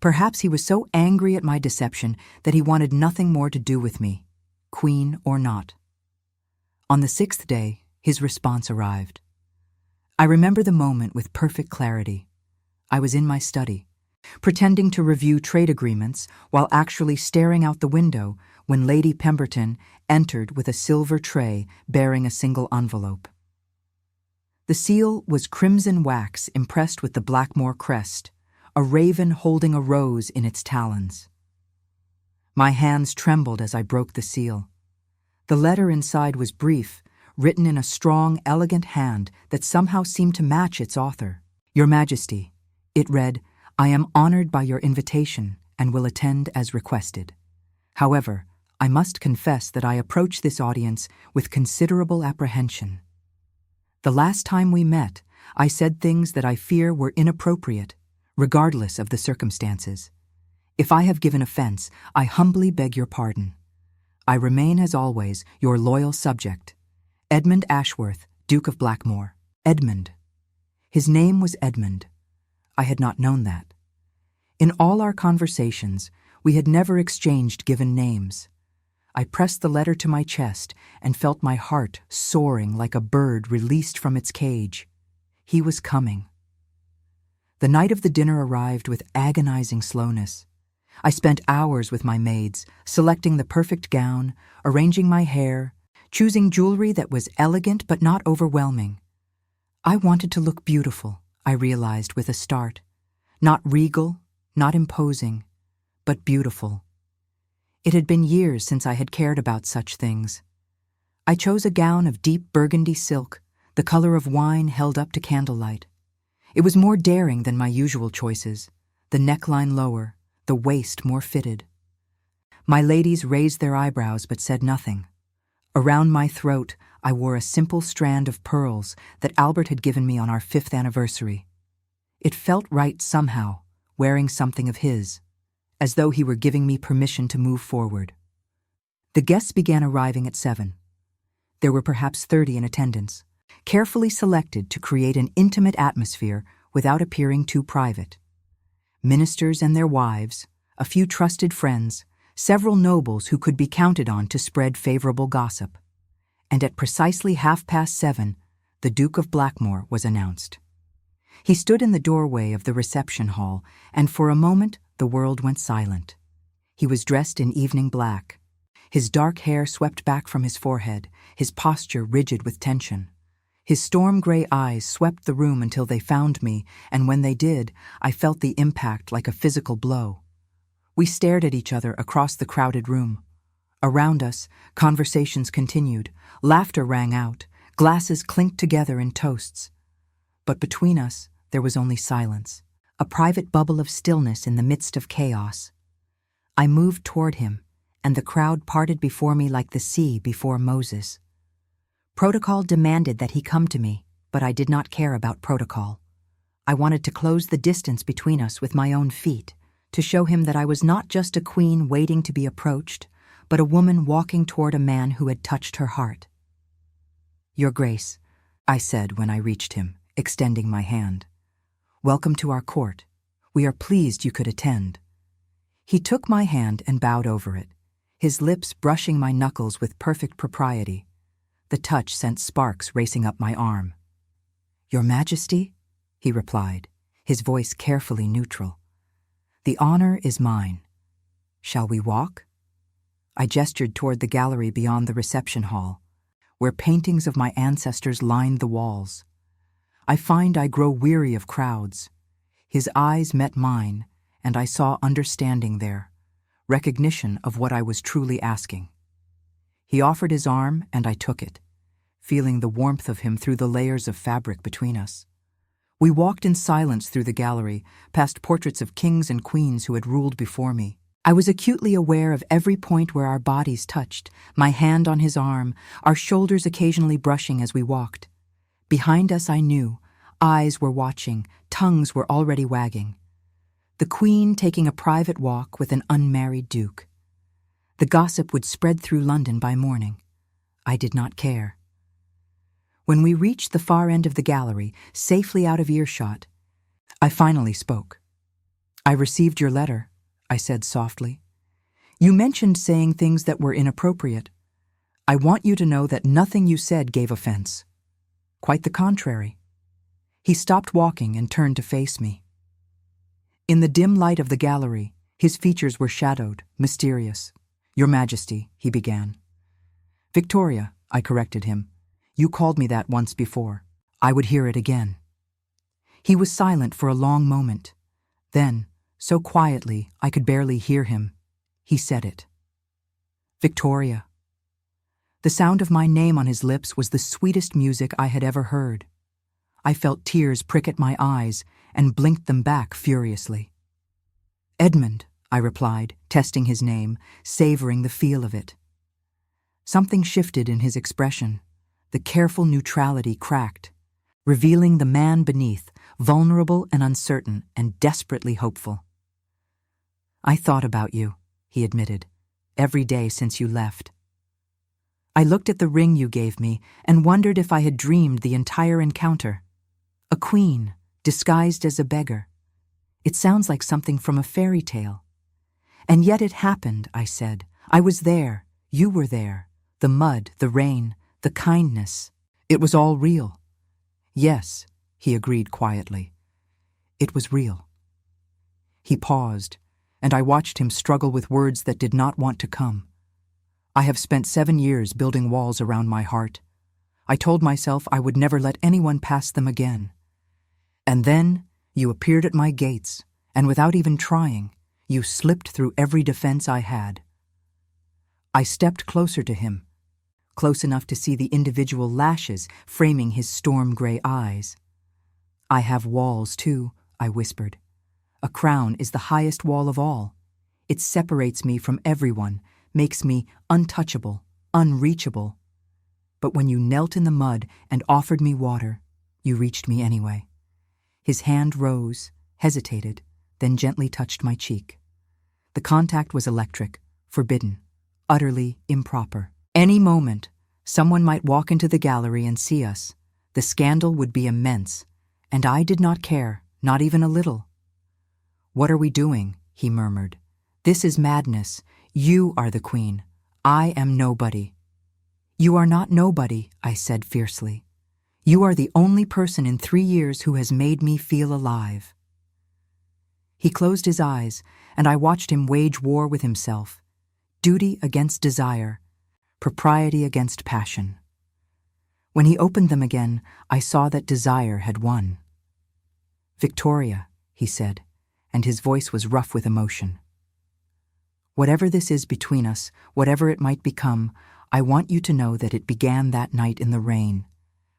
Perhaps he was so angry at my deception that he wanted nothing more to do with me, queen or not. On the 6th day, his response arrived. I remember the moment with perfect clarity. I was in my study, pretending to review trade agreements while actually staring out the window when Lady Pemberton entered with a silver tray bearing a single envelope. The seal was crimson wax impressed with the Blackmore crest, a raven holding a rose in its talons. My hands trembled as I broke the seal. The letter inside was brief, written in a strong, elegant hand that somehow seemed to match its author. Your Majesty, it read, I am honored by your invitation and will attend as requested. However, I must confess that I approach this audience with considerable apprehension. The last time we met, I said things that I fear were inappropriate, regardless of the circumstances. If I have given offense, I humbly beg your pardon. I remain, as always, your loyal subject, Edmund Ashworth, Duke of Blackmore. Edmund. His name was Edmund. I had not known that. In all our conversations, we had never exchanged given names. I pressed the letter to my chest and felt my heart soaring like a bird released from its cage. He was coming. The night of the dinner arrived with agonizing slowness. I spent hours with my maids, selecting the perfect gown, arranging my hair, choosing jewelry that was elegant but not overwhelming. I wanted to look beautiful, I realized with a start. Not regal, not imposing, but beautiful. It had been years since I had cared about such things. I chose a gown of deep burgundy silk, the color of wine held up to candlelight. It was more daring than my usual choices, the neckline lower, the waist more fitted. My ladies raised their eyebrows but said nothing. Around my throat, I wore a simple strand of pearls that Albert had given me on our 5th anniversary. It felt right somehow, wearing something of his, as though he were giving me permission to move forward. The guests began arriving at 7. There were perhaps 30 in attendance, carefully selected to create an intimate atmosphere without appearing too private. Ministers and their wives, a few trusted friends, several nobles who could be counted on to spread favorable gossip. And at precisely 7:30, the Duke of Blackmore was announced. He stood in the doorway of the reception hall, and for a moment the world went silent. He was dressed in evening black. His dark hair swept back from his forehead, his posture rigid with tension. His storm-gray eyes swept the room until they found me, and when they did, I felt the impact like a physical blow. We stared at each other across the crowded room. Around us, conversations continued, laughter rang out, glasses clinked together in toasts. But between us, there was only silence, a private bubble of stillness in the midst of chaos. I moved toward him, and the crowd parted before me like the sea before Moses. Protocol demanded that he come to me, but I did not care about protocol. I wanted to close the distance between us with my own feet, to show him that I was not just a queen waiting to be approached, but a woman walking toward a man who had touched her heart. Your Grace, I said when I reached him, extending my hand. Welcome to our court. We are pleased you could attend. He took my hand and bowed over it, his lips brushing my knuckles with perfect propriety. The touch sent sparks racing up my arm. Your Majesty, he replied, his voice carefully neutral. The honor is mine. Shall we walk? I gestured toward the gallery beyond the reception hall, where paintings of my ancestors lined the walls. I find I grow weary of crowds. His eyes met mine, and I saw understanding there, recognition of what I was truly asking. He offered his arm, and I took it, feeling the warmth of him through the layers of fabric between us. We walked in silence through the gallery, past portraits of kings and queens who had ruled before me. I was acutely aware of every point where our bodies touched, my hand on his arm, our shoulders occasionally brushing as we walked. Behind us, I knew, eyes were watching, tongues were already wagging. The queen taking a private walk with an unmarried duke. The gossip would spread through London by morning. I did not care. When we reached the far end of the gallery, safely out of earshot, I finally spoke. I received your letter, I said softly. You mentioned saying things that were inappropriate. I want you to know that nothing you said gave offense. Quite the contrary. He stopped walking and turned to face me. In the dim light of the gallery, his features were shadowed, mysterious. Your Majesty, he began. Victoria, I corrected him. You called me that once before. I would hear it again. He was silent for a long moment. Then, so quietly I could barely hear him, he said it. Victoria. The sound of my name on his lips was the sweetest music I had ever heard. I felt tears prick at my eyes and blinked them back furiously. Edmund, I replied, testing his name, savoring the feel of it. Something shifted in his expression. The careful neutrality cracked, revealing the man beneath, vulnerable and uncertain and desperately hopeful. I thought about you, he admitted, every day since you left. I looked at the ring you gave me and wondered if I had dreamed the entire encounter. A queen, disguised as a beggar. It sounds like something from a fairy tale. And yet it happened, I said. I was there. You were there. The mud, the rain, the kindness. It was all real. Yes, he agreed quietly. It was real. He paused, and I watched him struggle with words that did not want to come. I have spent 7 years building walls around my heart. I told myself I would never let anyone pass them again. And then you appeared at my gates, and without even trying, you slipped through every defense I had. I stepped closer to him, close enough to see the individual lashes framing his storm-gray eyes. I have walls too, I whispered. A crown is the highest wall of all. It separates me from everyone, makes me untouchable, unreachable. But when you knelt in the mud and offered me water, you reached me anyway. His hand rose, hesitated, then gently touched my cheek. The contact was electric, forbidden, utterly improper. Any moment, someone might walk into the gallery and see us. The scandal would be immense, and I did not care, not even a little. "What are we doing?" he murmured. "This is madness. You are the queen. I am nobody." "You are not nobody," I said fiercely. "You are the only person in 3 years who has made me feel alive." He closed his eyes, and I watched him wage war with himself. Duty against desire, propriety against passion. When he opened them again, I saw that desire had won. "Victoria," he said, and his voice was rough with emotion. "Whatever this is between us, whatever it might become, I want you to know that it began that night in the rain,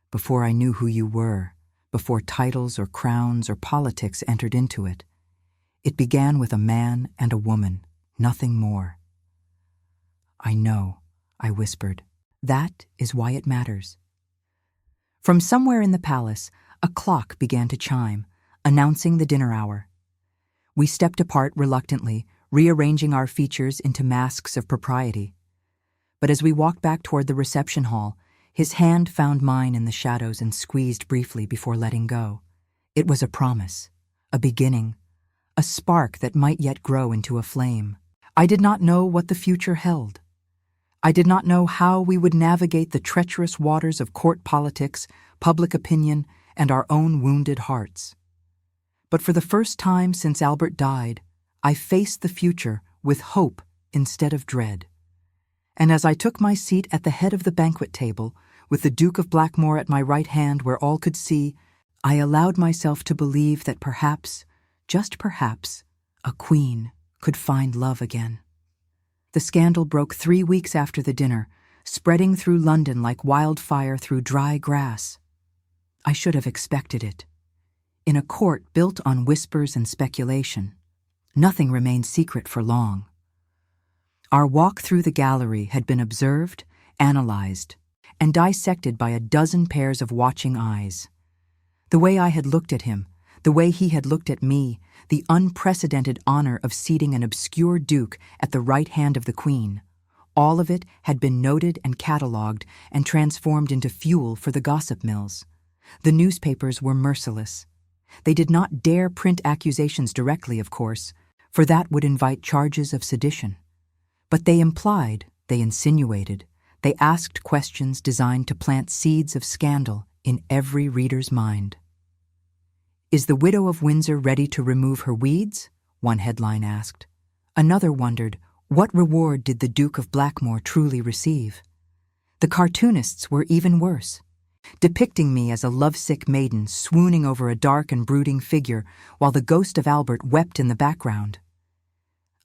before I knew who you were, before titles or crowns or politics entered into it. It began with a man and a woman, nothing more." "I know," I whispered. "That is why it matters." From somewhere in the palace, a clock began to chime, announcing the dinner hour. We stepped apart reluctantly, rearranging our features into masks of propriety. But as we walked back toward the reception hall, his hand found mine in the shadows and squeezed briefly before letting go. It was a promise, a beginning, a spark that might yet grow into a flame. I did not know what the future held. I did not know how we would navigate the treacherous waters of court politics, public opinion, and our own wounded hearts. But for the first time since Albert died, I faced the future with hope instead of dread. And as I took my seat at the head of the banquet table, with the Duke of Blackmore at my right hand where all could see, I allowed myself to believe that perhaps, just perhaps, a queen could find love again. The scandal broke 3 weeks after the dinner, spreading through London like wildfire through dry grass. I should have expected it. In a court built on whispers and speculation, nothing remained secret for long. Our walk through the gallery had been observed, analyzed, and dissected by a dozen pairs of watching eyes. The way I had looked at him, the way he had looked at me, the unprecedented honor of seating an obscure duke at the right hand of the queen, all of it had been noted and catalogued and transformed into fuel for the gossip mills. The newspapers were merciless. They did not dare print accusations directly, of course, for that would invite charges of sedition. But they implied, they insinuated, they asked questions designed to plant seeds of scandal in every reader's mind. "Is the widow of Windsor ready to remove her weeds?" one headline asked. Another wondered, what reward did the Duke of Blackmore truly receive? The cartoonists were even worse. depicting me as a lovesick maiden swooning over a dark and brooding figure while the ghost of Albert wept in the background.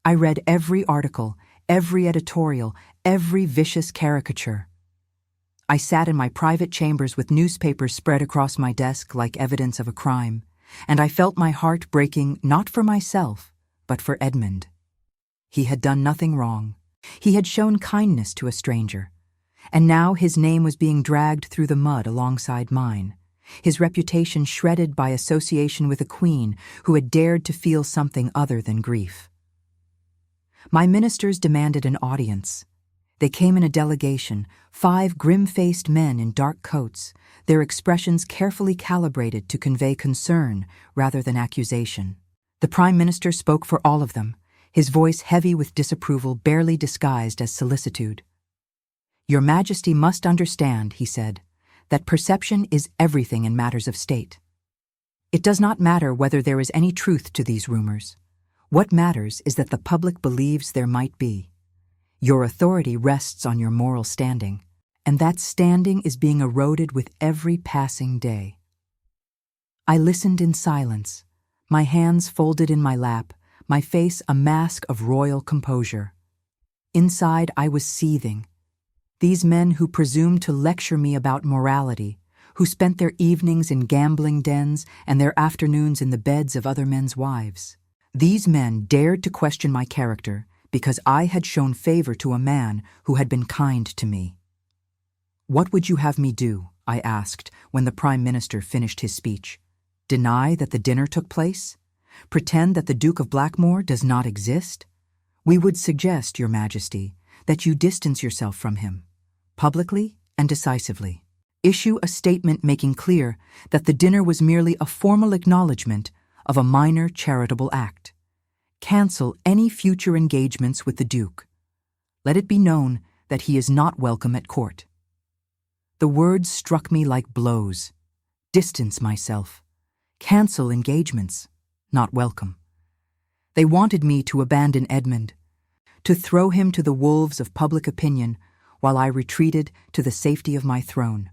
I read every article, every editorial, every vicious caricature. I sat in my private chambers with newspapers spread across my desk like evidence of a crime, and I felt my heart breaking not for myself, but for Edmund. He had done nothing wrong. He had shown kindness to a stranger, and now his name was being dragged through the mud alongside mine, his reputation shredded by association with a queen who had dared to feel something other than grief. My ministers demanded an audience. They came in a delegation, 5 grim-faced men in dark coats, their expressions carefully calibrated to convey concern rather than accusation. The Prime Minister spoke for all of them, his voice heavy with disapproval barely disguised as solicitude. "Your Majesty must understand," he said, "that perception is everything in matters of state. It does not matter whether there is any truth to these rumors. What matters is that the public believes there might be. Your authority rests on your moral standing, and that standing is being eroded with every passing day." I listened in silence, my hands folded in my lap, my face a mask of royal composure. Inside, I was seething. These men who presumed to lecture me about morality, who spent their evenings in gambling dens and their afternoons in the beds of other men's wives. These men dared to question my character because I had shown favor to a man who had been kind to me. "What would you have me do?" I asked when the Prime Minister finished his speech. "Deny that the dinner took place? Pretend that the Duke of Blackmore does not exist? We would suggest, Your Majesty, that you distance yourself from him, publicly and decisively. Issue a statement making clear that the dinner was merely a formal acknowledgement of a minor charitable act. Cancel any future engagements with the Duke. Let it be known that he is not welcome at court." The words struck me like blows. Distance myself. Cancel engagements. Not welcome. They wanted me to abandon Edmund, to throw him to the wolves of public opinion while I retreated to the safety of my throne.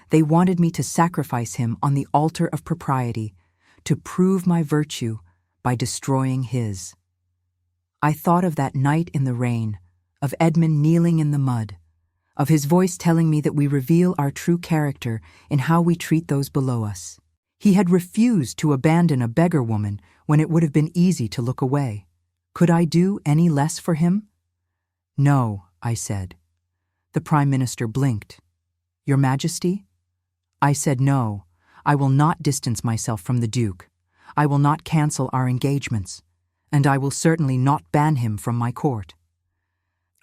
They wanted me to sacrifice him on the altar of propriety, to prove my virtue by destroying his. I thought of that night in the rain, of Edmund kneeling in the mud, of his voice telling me that we reveal our true character in how we treat those below us. He had refused to abandon a beggar woman when it would have been easy to look away. Could I do any less for him? "No," I said. The Prime Minister blinked. "Your Majesty?" I said no. I will not distance myself from the Duke. I will not cancel our engagements, and I will certainly not ban him from my court.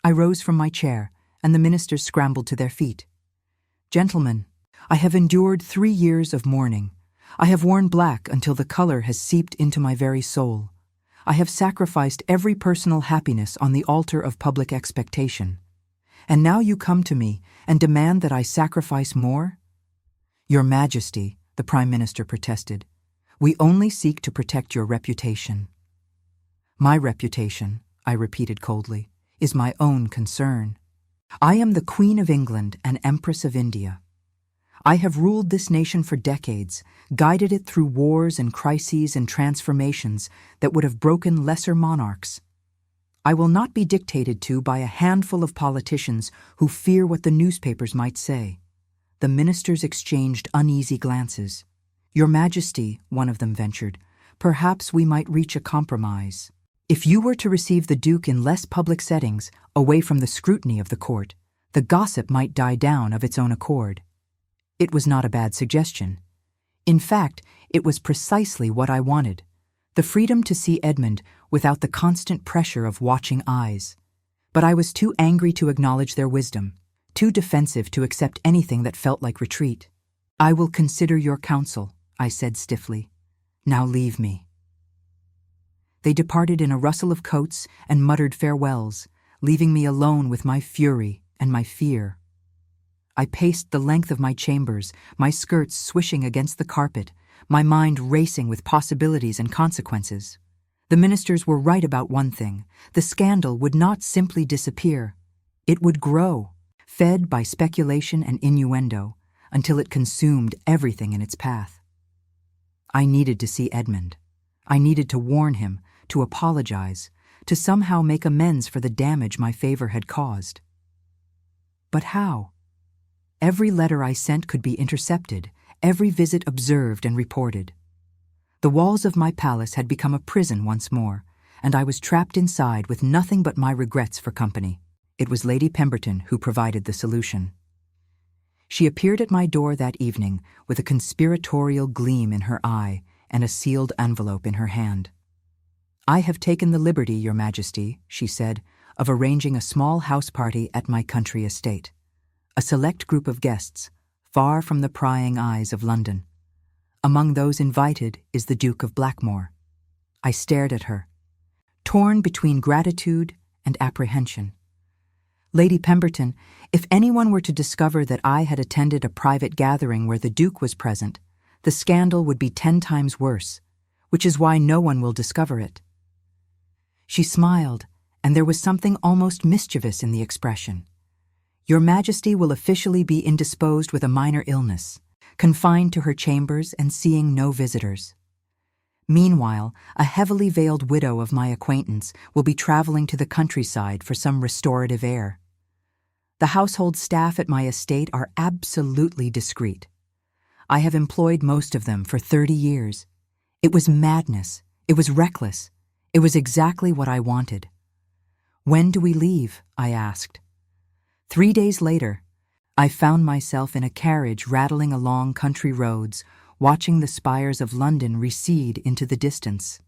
I rose from my chair, and the ministers scrambled to their feet. "Gentlemen, I have endured 3 years of mourning. I have worn black until the color has seeped into my very soul. I have sacrificed every personal happiness on the altar of public expectation. And now you come to me and demand that I sacrifice more? Your Majesty," the Prime Minister protested, "we only seek to protect your reputation." "My reputation," I repeated coldly, "is my own concern. I am the Queen of England and Empress of India. I have ruled this nation for decades, guided it through wars and crises and transformations that would have broken lesser monarchs. I will not be dictated to by a handful of politicians who fear what the newspapers might say." The ministers exchanged uneasy glances. "Your Majesty," one of them ventured, "perhaps we might reach a compromise. If you were to receive the Duke in less public settings, away from the scrutiny of the court, the gossip might die down of its own accord." It was not a bad suggestion. In fact, it was precisely what I wanted: the freedom to see Edmund without the constant pressure of watching eyes. But I was too angry to acknowledge their wisdom, too defensive to accept anything that felt like retreat. "I will consider your counsel," I said stiffly. "Now leave me." They departed in a rustle of coats and muttered farewells, leaving me alone with my fury and my fear. I paced the length of my chambers, my skirts swishing against the carpet, my mind racing with possibilities and consequences. The ministers were right about one thing: the scandal would not simply disappear. It would grow, fed by speculation and innuendo, until it consumed everything in its path. I needed to see Edmund. I needed to warn him, to apologize, to somehow make amends for the damage my favor had caused. But how? Every letter I sent could be intercepted, every visit observed and reported. The walls of my palace had become a prison once more, and I was trapped inside with nothing but my regrets for company. It was Lady Pemberton who provided the solution. She appeared at my door that evening with a conspiratorial gleam in her eye and a sealed envelope in her hand. "I have taken the liberty, Your Majesty," she said, "of arranging a small house party at my country estate. A select group of guests, far from the prying eyes of London. Among those invited is the Duke of Blackmore." I stared at her, torn between gratitude and apprehension. "Lady Pemberton, if anyone were to discover that I had attended a private gathering where the Duke was present, the scandal would be 10 times worse, which is why no one will discover it." She smiled, and there was something almost mischievous in the expression. "Your Majesty will officially be indisposed with a minor illness, confined to her chambers and seeing no visitors. Meanwhile, a heavily veiled widow of my acquaintance will be traveling to the countryside for some restorative air. The household staff at my estate are absolutely discreet. I have employed most of them for 30 years. It was madness. It was reckless. It was exactly what I wanted." "When do we leave?" I asked. 3 days later, I found myself in a carriage rattling along country roads, watching the spires of London recede into the distance.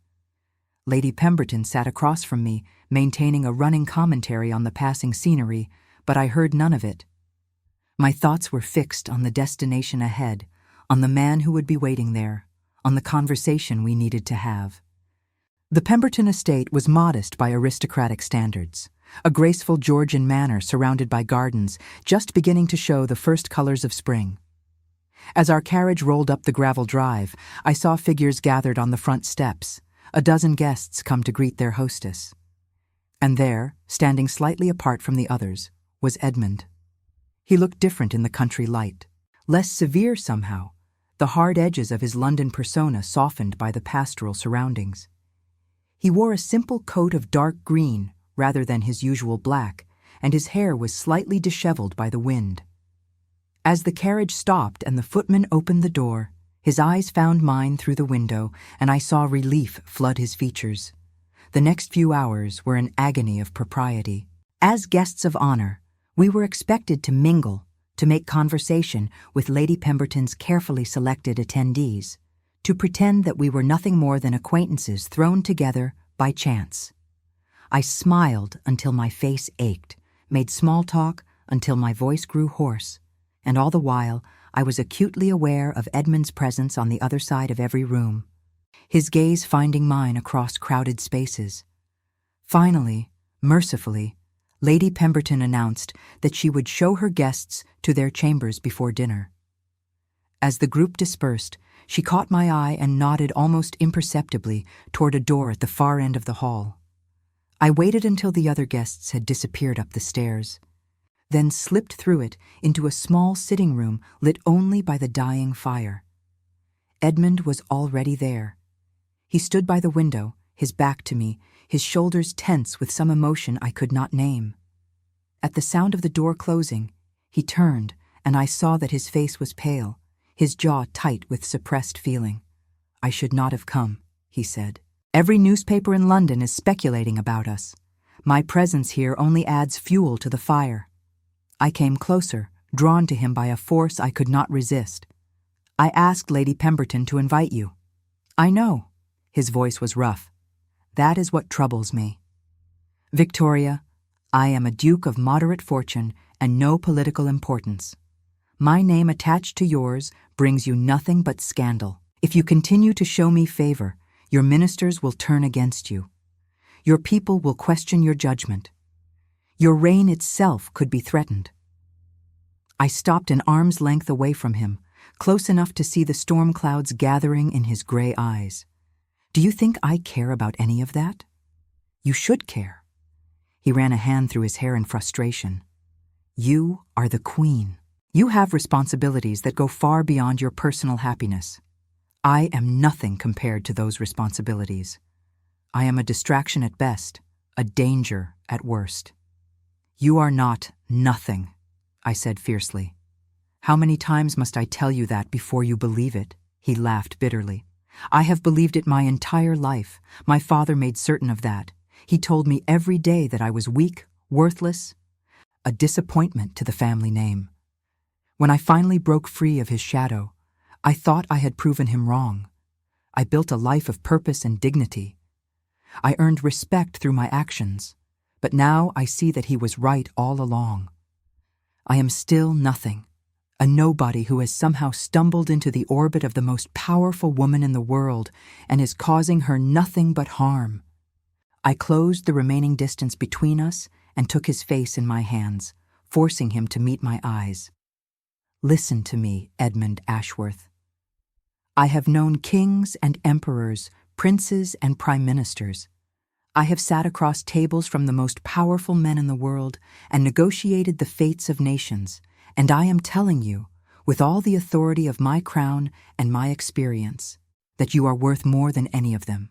Lady Pemberton sat across from me, maintaining a running commentary on the passing scenery, but I heard none of it. My thoughts were fixed on the destination ahead, on the man who would be waiting there, on the conversation we needed to have. The Pemberton estate was modest by aristocratic standards, a graceful Georgian manor surrounded by gardens, just beginning to show the first colors of spring. As our carriage rolled up the gravel drive, I saw figures gathered on the front steps, a dozen guests come to greet their hostess. And there, standing slightly apart from the others, was Edmund. He looked different in the country light, less severe somehow, the hard edges of his London persona softened by the pastoral surroundings. He wore a simple coat of dark green rather than his usual black, and his hair was slightly disheveled by the wind. As the carriage stopped and the footman opened the door, his eyes found mine through the window, and I saw relief flood his features. The next few hours were an agony of propriety. As guests of honor, we were expected to mingle, to make conversation with Lady Pemberton's carefully selected attendees, to pretend that we were nothing more than acquaintances thrown together by chance. I smiled until my face ached, made small talk until my voice grew hoarse, and all the while I was acutely aware of Edmund's presence on the other side of every room, his gaze finding mine across crowded spaces. Finally, mercifully, Lady Pemberton announced that she would show her guests to their chambers before dinner. As the group dispersed, she caught my eye and nodded almost imperceptibly toward a door at the far end of the hall. I waited until the other guests had disappeared up the stairs, then slipped through it into a small sitting room lit only by the dying fire. Edmund was already there. He stood by the window, his back to me, his shoulders tense with some emotion I could not name. At the sound of the door closing, he turned, and I saw that his face was pale, his jaw tight with suppressed feeling. "I should not have come," he said. "Every newspaper in London is speculating about us. My presence here only adds fuel to the fire." I came closer, drawn to him by a force I could not resist. "I asked Lady Pemberton to invite you." "I know." His voice was rough. "That is what troubles me. Victoria, I am a duke of moderate fortune and no political importance. My name attached to yours brings you nothing but scandal. If you continue to show me favor, your ministers will turn against you. Your people will question your judgment. Your reign itself could be threatened." I stopped an arm's length away from him, close enough to see the storm clouds gathering in his gray eyes. "Do you think I care about any of that? You should care." He ran a hand through his hair in frustration. "You are the queen." You have responsibilities that go far beyond your personal happiness. I am nothing compared to those responsibilities. I am a distraction at best, a danger at worst. You are not nothing, I said fiercely. How many times must I tell you that before you believe it? He laughed bitterly. I have believed it my entire life. My father made certain of that. He told me every day that I was weak, worthless, a disappointment to the family name. When I finally broke free of his shadow, I thought I had proven him wrong. I built a life of purpose and dignity. I earned respect through my actions, but now I see that he was right all along. I am still nothing, a nobody who has somehow stumbled into the orbit of the most powerful woman in the world and is causing her nothing but harm. I closed the remaining distance between us and took his face in my hands, forcing him to meet my eyes. Listen to me, Edmund Ashworth. I have known kings and emperors, princes and prime ministers. I have sat across tables from the most powerful men in the world and negotiated the fates of nations, and I am telling you, with all the authority of my crown and my experience, that you are worth more than any of them.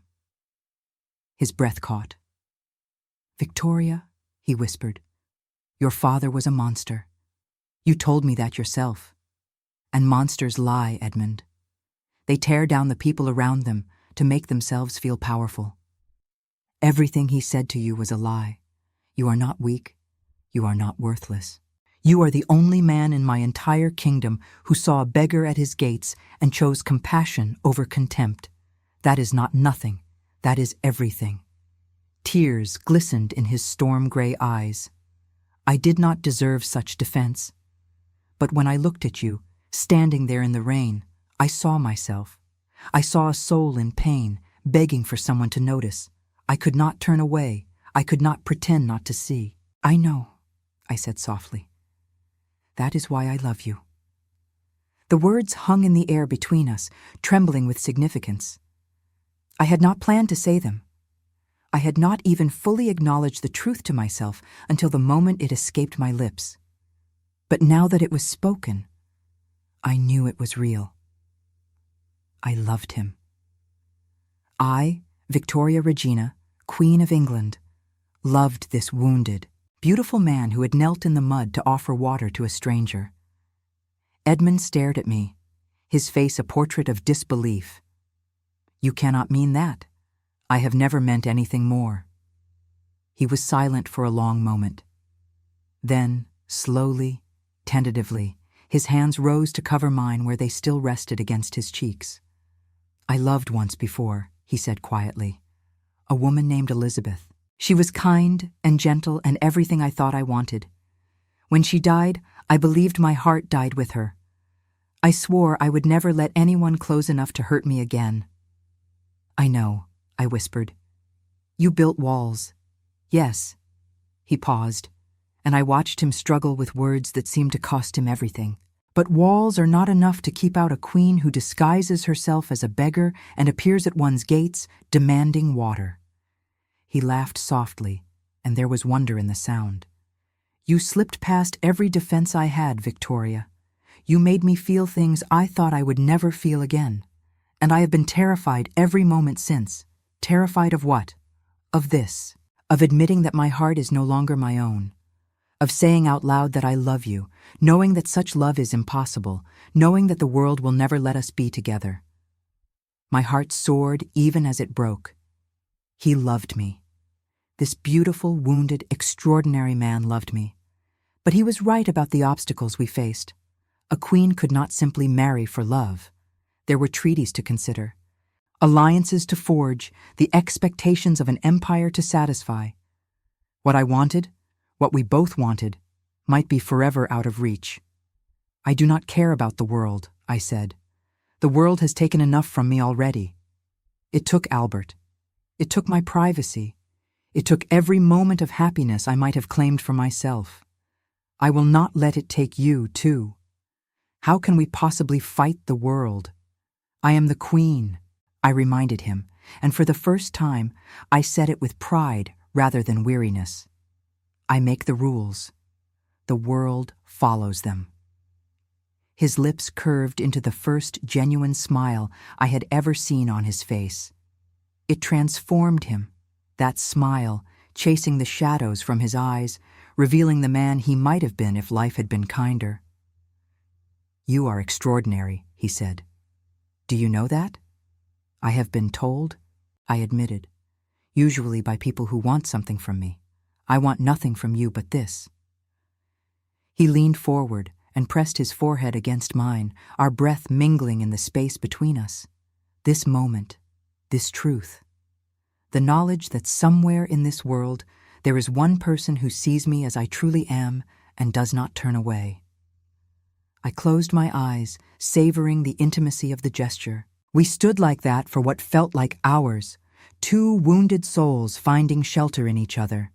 His breath caught. Victoria, he whispered, your father was a monster. You told me that yourself. And monsters lie, Edmund. They tear down the people around them to make themselves feel powerful. Everything he said to you was a lie. You are not weak. You are not worthless. You are the only man in my entire kingdom who saw a beggar at his gates and chose compassion over contempt. That is not nothing. That is everything. Tears glistened in his storm-gray eyes. I did not deserve such defense. But when I looked at you, standing there in the rain, I saw myself. I saw a soul in pain, begging for someone to notice. I could not turn away. I could not pretend not to see. I know, I said softly. That is why I love you. The words hung in the air between us, trembling with significance. I had not planned to say them. I had not even fully acknowledged the truth to myself until the moment it escaped my lips. But now that it was spoken, I knew it was real. I loved him. I, Victoria Regina, Queen of England, loved this wounded, beautiful man who had knelt in the mud to offer water to a stranger. Edmund stared at me, his face a portrait of disbelief. You cannot mean that. I have never meant anything more. He was silent for a long moment. Then, slowly, tentatively, his hands rose to cover mine where they still rested against his cheeks. I loved once before, he said quietly. A woman named Elizabeth. She was kind and gentle and everything I thought I wanted. When she died, I believed my heart died with her. I swore I would never let anyone close enough to hurt me again. I know, I whispered. You built walls. Yes. He paused, and I watched him struggle with words that seemed to cost him everything. But walls are not enough to keep out a queen who disguises herself as a beggar and appears at one's gates, demanding water. He laughed softly, and there was wonder in the sound. You slipped past every defense I had, Victoria. You made me feel things I thought I would never feel again. And I have been terrified every moment since. Terrified of what? Of this. Of admitting that my heart is no longer my own. Of saying out loud that I love you, knowing that such love is impossible, knowing that the world will never let us be together. My heart soared even as it broke. He loved me. This beautiful, wounded, extraordinary man loved me. But he was right about the obstacles we faced. A queen could not simply marry for love. There were treaties to consider, alliances to forge, the expectations of an empire to satisfy. What I wanted, what we both wanted, might be forever out of reach. I do not care about the world, I said. The world has taken enough from me already. It took Albert. It took my privacy. It took every moment of happiness I might have claimed for myself. I will not let it take you, too. How can we possibly fight the world? I am the queen, I reminded him, and for the first time, I said it with pride rather than weariness. I make the rules. The world follows them. His lips curved into the first genuine smile I had ever seen on his face. It transformed him, that smile, chasing the shadows from his eyes, revealing the man he might have been if life had been kinder. "You are extraordinary," he said. "Do you know that?" "I have been told," I admitted, "usually by people who want something from me. I want nothing from you but this." He leaned forward and pressed his forehead against mine, our breath mingling in the space between us. This moment, this truth. The knowledge that somewhere in this world there is one person who sees me as I truly am and does not turn away. I closed my eyes, savoring the intimacy of the gesture. We stood like that for what felt like hours, two wounded souls finding shelter in each other.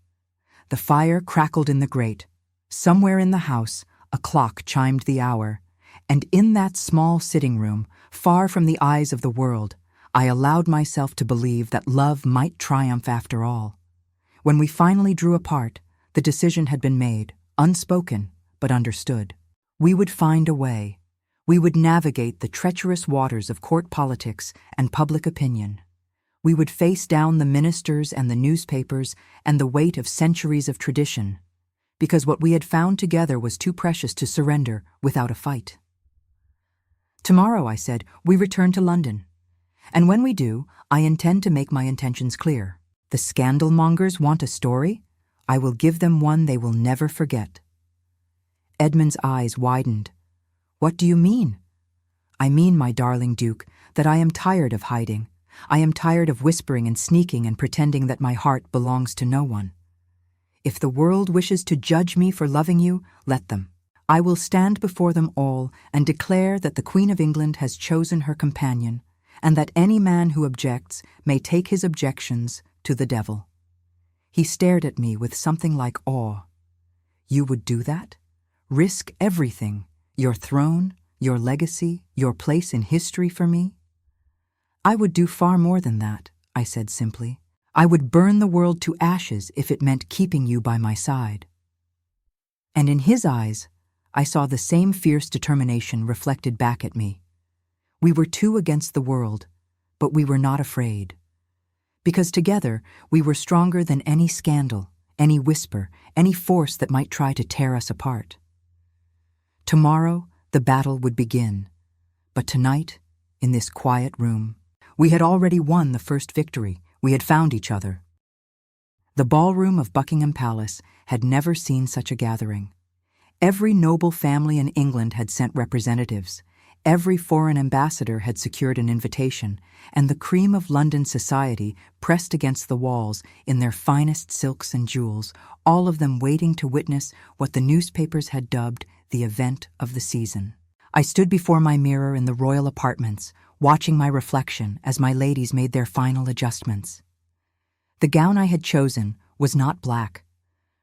The fire crackled in the grate. Somewhere in the house, a clock chimed the hour, and in that small sitting room, far from the eyes of the world, I allowed myself to believe that love might triumph after all. When we finally drew apart, the decision had been made, unspoken, but understood. We would find a way. We would navigate the treacherous waters of court politics and public opinion. We would face down the ministers and the newspapers and the weight of centuries of tradition, because what we had found together was too precious to surrender without a fight. "Tomorrow," I said, "we return to London. And when we do, I intend to make my intentions clear. The scandal-mongers want a story? I will give them one they will never forget." Edmund's eyes widened. "What do you mean?" "I mean, my darling Duke, that I am tired of hiding. I am tired of whispering and sneaking and pretending that my heart belongs to no one. If the world wishes to judge me for loving you, let them. I will stand before them all and declare that the Queen of England has chosen her companion, and that any man who objects may take his objections to the devil." He stared at me with something like awe. "You would do that? Risk everything, your throne, your legacy, your place in history for me?" "I would do far more than that," I said simply. "I would burn the world to ashes if it meant keeping you by my side." And in his eyes, I saw the same fierce determination reflected back at me. We were two against the world, but we were not afraid. Because together, we were stronger than any scandal, any whisper, any force that might try to tear us apart. Tomorrow, the battle would begin. But tonight, in this quiet room, we had already won the first victory. We had found each other. The ballroom of Buckingham Palace had never seen such a gathering. Every noble family in England had sent representatives. Every foreign ambassador had secured an invitation, and the cream of London society pressed against the walls in their finest silks and jewels, all of them waiting to witness what the newspapers had dubbed the event of the season. I stood before my mirror in the royal apartments, watching my reflection as my ladies made their final adjustments. The gown I had chosen was not black.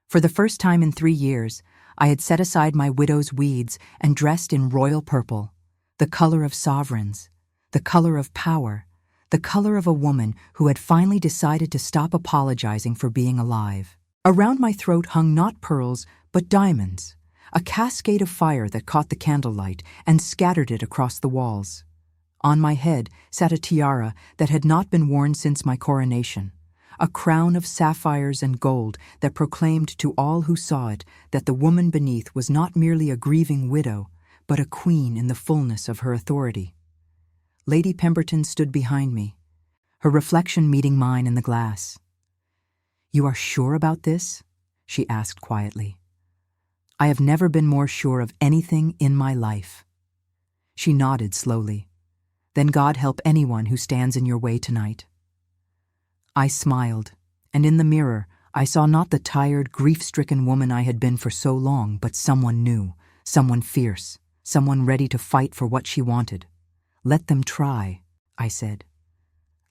For the first time in 3 years, I had set aside my widow's weeds and dressed in royal purple, the color of sovereigns, the color of power, the color of a woman who had finally decided to stop apologizing for being alive. Around my throat hung not pearls, but diamonds, a cascade of fire that caught the candlelight and scattered it across the walls. On my head sat a tiara that had not been worn since my coronation, a crown of sapphires and gold that proclaimed to all who saw it that the woman beneath was not merely a grieving widow, but a queen in the fullness of her authority. Lady Pemberton stood behind me, her reflection meeting mine in the glass. "You are sure about this?" she asked quietly. "I have never been more sure of anything in my life." She nodded slowly. "Then God help anyone who stands in your way tonight." I smiled, and in the mirror I saw not the tired, grief-stricken woman I had been for so long, but someone new, someone fierce, someone ready to fight for what she wanted. "Let them try," I said.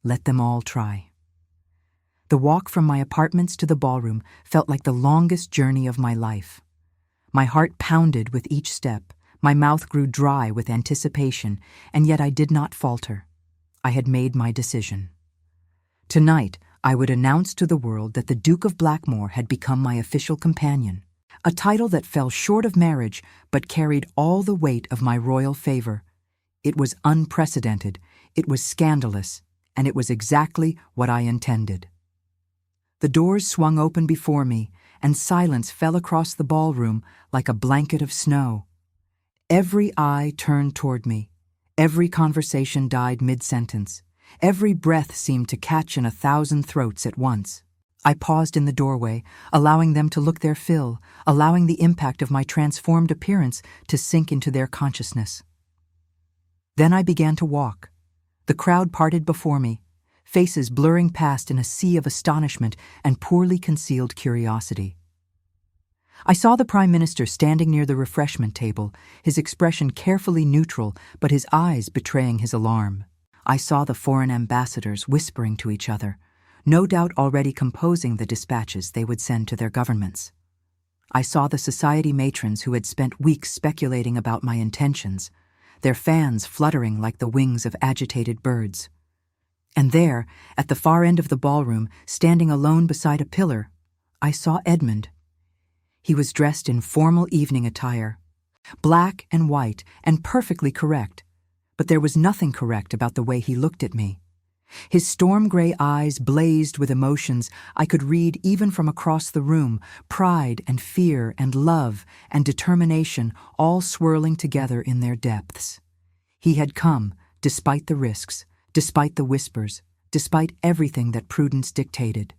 "Let them all try." The walk from my apartments to the ballroom felt like the longest journey of my life. My heart pounded with each step, my mouth grew dry with anticipation, and yet I did not falter. I had made my decision. Tonight, I would announce to the world that the Duke of Blackmore had become my official companion. a title that fell short of marriage but carried all the weight of my royal favor. It was unprecedented, it was scandalous, and it was exactly what I intended. The doors swung open before me, and silence fell across the ballroom like a blanket of snow. Every eye turned toward me. Every conversation died mid-sentence. Every breath seemed to catch in 1,000 throats at once. I paused in the doorway, allowing them to look their fill, allowing the impact of my transformed appearance to sink into their consciousness. Then I began to walk. The crowd parted before me, faces blurring past in a sea of astonishment and poorly concealed curiosity. I saw the Prime Minister standing near the refreshment table, his expression carefully neutral but his eyes betraying his alarm. I saw the foreign ambassadors whispering to each other, no doubt already composing the dispatches they would send to their governments. I saw the society matrons who had spent weeks speculating about my intentions, their fans fluttering like the wings of agitated birds. And there, at the far end of the ballroom, standing alone beside a pillar, I saw Edmund. He was dressed in formal evening attire, black and white and perfectly correct, but there was nothing correct about the way he looked at me. His storm-gray eyes blazed with emotions I could read even from across the room, pride and fear and love and determination all swirling together in their depths. He had come, despite the risks, despite the whispers, despite everything that prudence dictated.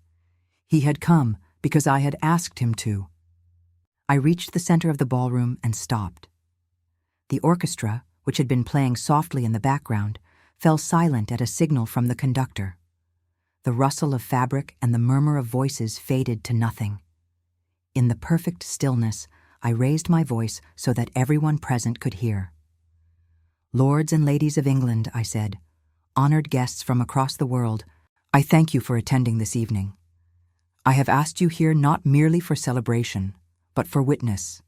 He had come because I had asked him to. I reached the center of the ballroom and stopped. The orchestra, which had been playing softly in the background, fell silent at a signal from the conductor. The rustle of fabric and the murmur of voices faded to nothing. In the perfect stillness, I raised my voice so that everyone present could hear. "Lords and ladies of England," I said, "honored guests from across the world, I thank you for attending this evening. I have asked you here not merely for celebration, but for witness.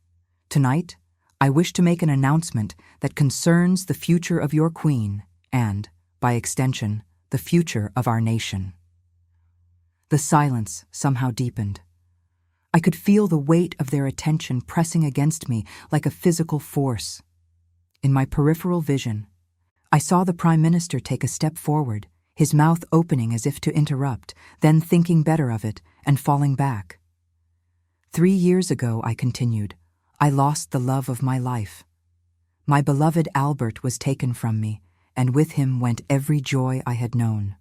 Tonight, I wish to make an announcement that concerns the future of your queen and, by extension, the future of our nation." The silence somehow deepened. I could feel the weight of their attention pressing against me like a physical force. In my peripheral vision, I saw the Prime Minister take a step forward, his mouth opening as if to interrupt, then thinking better of it and falling back. 3 years ago, I continued, I lost the love of my life. My beloved Albert was taken from me, and with him went every joy I had known.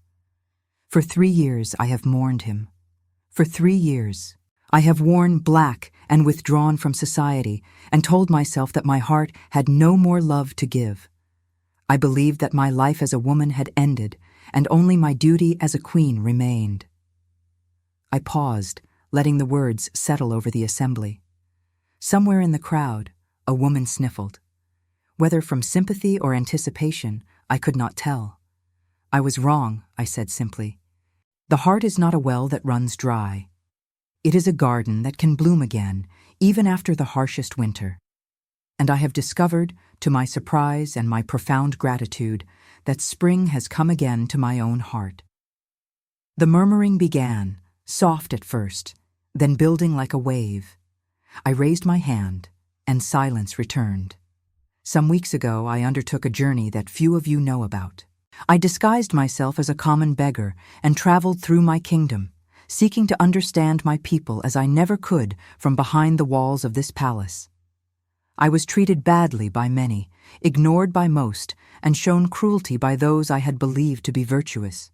For 3 years I have mourned him. For 3 years I have worn black and withdrawn from society and told myself that my heart had no more love to give. I believed that my life as a woman had ended and only my duty as a queen remained. I paused, letting the words settle over the assembly. Somewhere in the crowd, a woman sniffled. Whether from sympathy or anticipation, I could not tell. "I was wrong," I said simply. "The heart is not a well that runs dry. It is a garden that can bloom again, even after the harshest winter. And I have discovered, to my surprise and my profound gratitude, that spring has come again to my own heart." The murmuring began, soft at first, then building like a wave. I raised my hand, and silence returned. Some weeks ago, I undertook a journey that few of you know about. I disguised myself as a common beggar and traveled through my kingdom, seeking to understand my people as I never could from behind the walls of this palace. I was treated badly by many, ignored by most, and shown cruelty by those I had believed to be virtuous.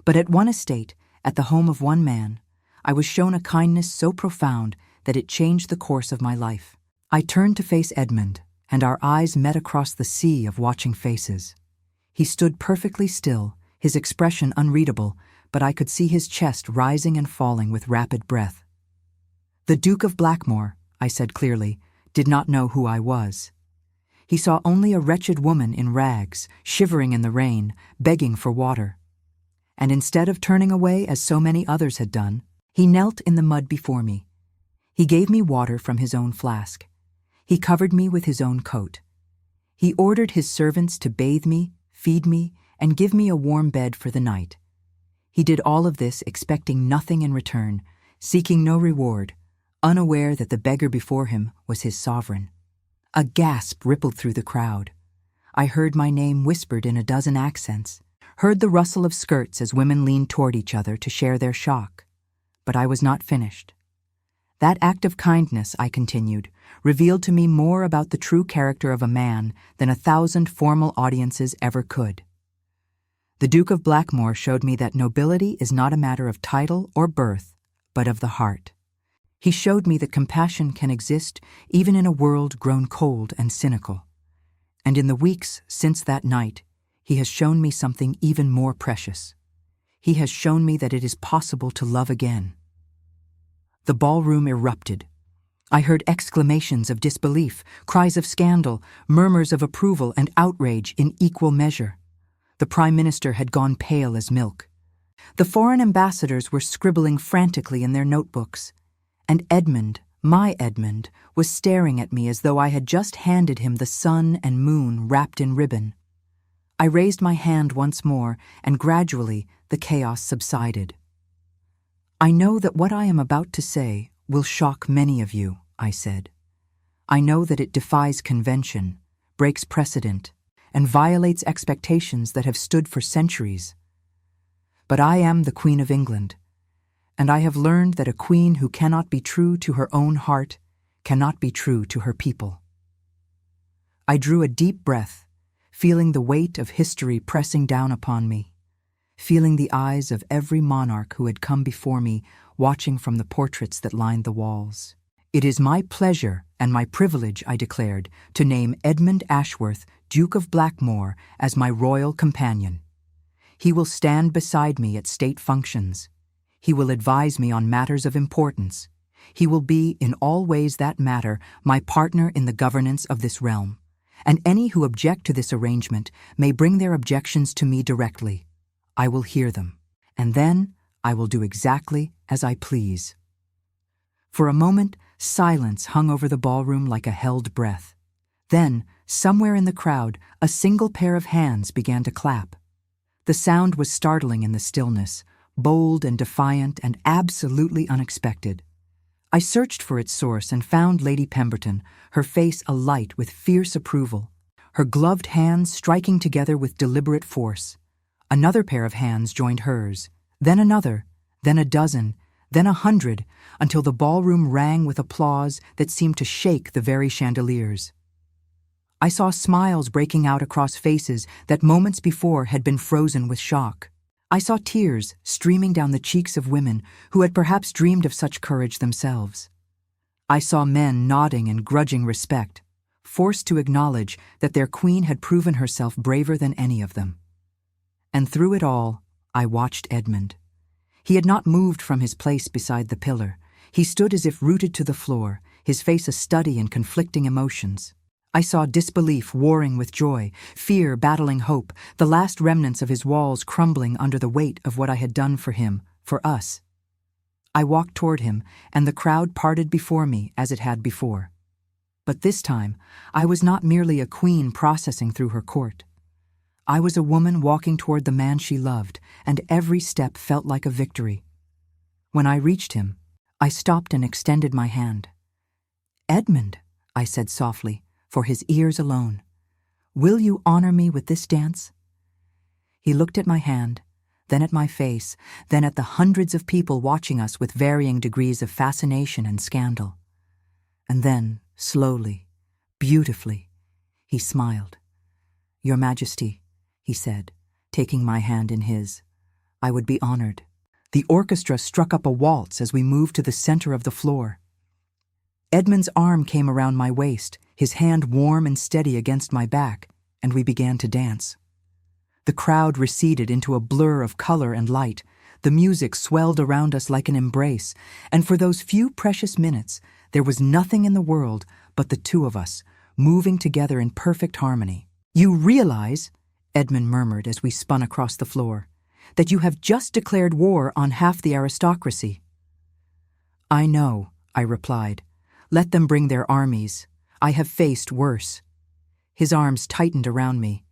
But at one estate, at the home of one man, I was shown a kindness so profound that it changed the course of my life. I turned to face Edmund, and our eyes met across the sea of watching faces. He stood perfectly still, his expression unreadable, but I could see his chest rising and falling with rapid breath. "The Duke of Blackmore," I said clearly, did not know who I was. He saw only a wretched woman in rags, shivering in the rain, begging for water. And instead of turning away as so many others had done, he knelt in the mud before me. He gave me water from his own flask. He covered me with his own coat. He ordered his servants to bathe me, feed me, and give me a warm bed for the night. He did all of this expecting nothing in return, seeking no reward, unaware that the beggar before him was his sovereign. A gasp rippled through the crowd. I heard my name whispered in a dozen accents, heard the rustle of skirts as women leaned toward each other to share their shock. But I was not finished. That act of kindness, I continued, revealed to me more about the true character of a man than 1,000 formal audiences ever could. The Duke of Blackmore showed me that nobility is not a matter of title or birth, but of the heart. He showed me that compassion can exist even in a world grown cold and cynical. And in the weeks since that night, he has shown me something even more precious. He has shown me that it is possible to love again. The ballroom erupted. I heard exclamations of disbelief, cries of scandal, murmurs of approval and outrage in equal measure. The Prime Minister had gone pale as milk. The foreign ambassadors were scribbling frantically in their notebooks. And Edmund, my Edmund, was staring at me as though I had just handed him the sun and moon wrapped in ribbon. I raised my hand once more, and gradually the chaos subsided. I know that what I am about to say will shock many of you, I said. I know that it defies convention, breaks precedent, and violates expectations that have stood for centuries. But I am the Queen of England, and I have learned that a queen who cannot be true to her own heart cannot be true to her people. I drew a deep breath, feeling the weight of history pressing down upon me, feeling the eyes of every monarch who had come before me watching from the portraits that lined the walls. It is my pleasure and my privilege, I declared, to name Edmund Ashworth, Duke of Blackmore, as my royal companion. He will stand beside me at state functions. He will advise me on matters of importance. He will be, in all ways that matter, my partner in the governance of this realm. And any who object to this arrangement may bring their objections to me directly. I will hear them, and then I will do exactly as I please. For a moment, silence hung over the ballroom like a held breath. Then, somewhere in the crowd, a single pair of hands began to clap. The sound was startling in the stillness, bold and defiant and absolutely unexpected. I searched for its source and found Lady Pemberton, her face alight with fierce approval, her gloved hands striking together with deliberate force. Another pair of hands joined hers, then another, then a dozen, then 100, until the ballroom rang with applause that seemed to shake the very chandeliers. I saw smiles breaking out across faces that moments before had been frozen with shock. I saw tears streaming down the cheeks of women who had perhaps dreamed of such courage themselves. I saw men nodding in grudging respect, forced to acknowledge that their queen had proven herself braver than any of them. And through it all, I watched Edmund. He had not moved from his place beside the pillar. He stood as if rooted to the floor, his face a study in conflicting emotions. I saw disbelief warring with joy, fear battling hope, the last remnants of his walls crumbling under the weight of what I had done for him, for us. I walked toward him, and the crowd parted before me as it had before. But this time, I was not merely a queen processing through her court. I was a woman walking toward the man she loved, and every step felt like a victory. When I reached him, I stopped and extended my hand. "Edmund," I said softly, for his ears alone, "will you honor me with this dance?" He looked at my hand, then at my face, then at the hundreds of people watching us with varying degrees of fascination and scandal. And then, slowly, beautifully, he smiled. "Your Majesty," he said, taking my hand in his, "I would be honored." The orchestra struck up a waltz as we moved to the center of the floor. Edmund's arm came around my waist, his hand warm and steady against my back, and we began to dance. The crowd receded into a blur of color and light. The music swelled around us like an embrace, and for those few precious minutes, there was nothing in the world but the two of us, moving together in perfect harmony. "You realize," Edmund murmured as we spun across the floor, "that you have just declared war on half the aristocracy." "I know," I replied. "Let them bring their armies. I have faced worse." His arms tightened around me.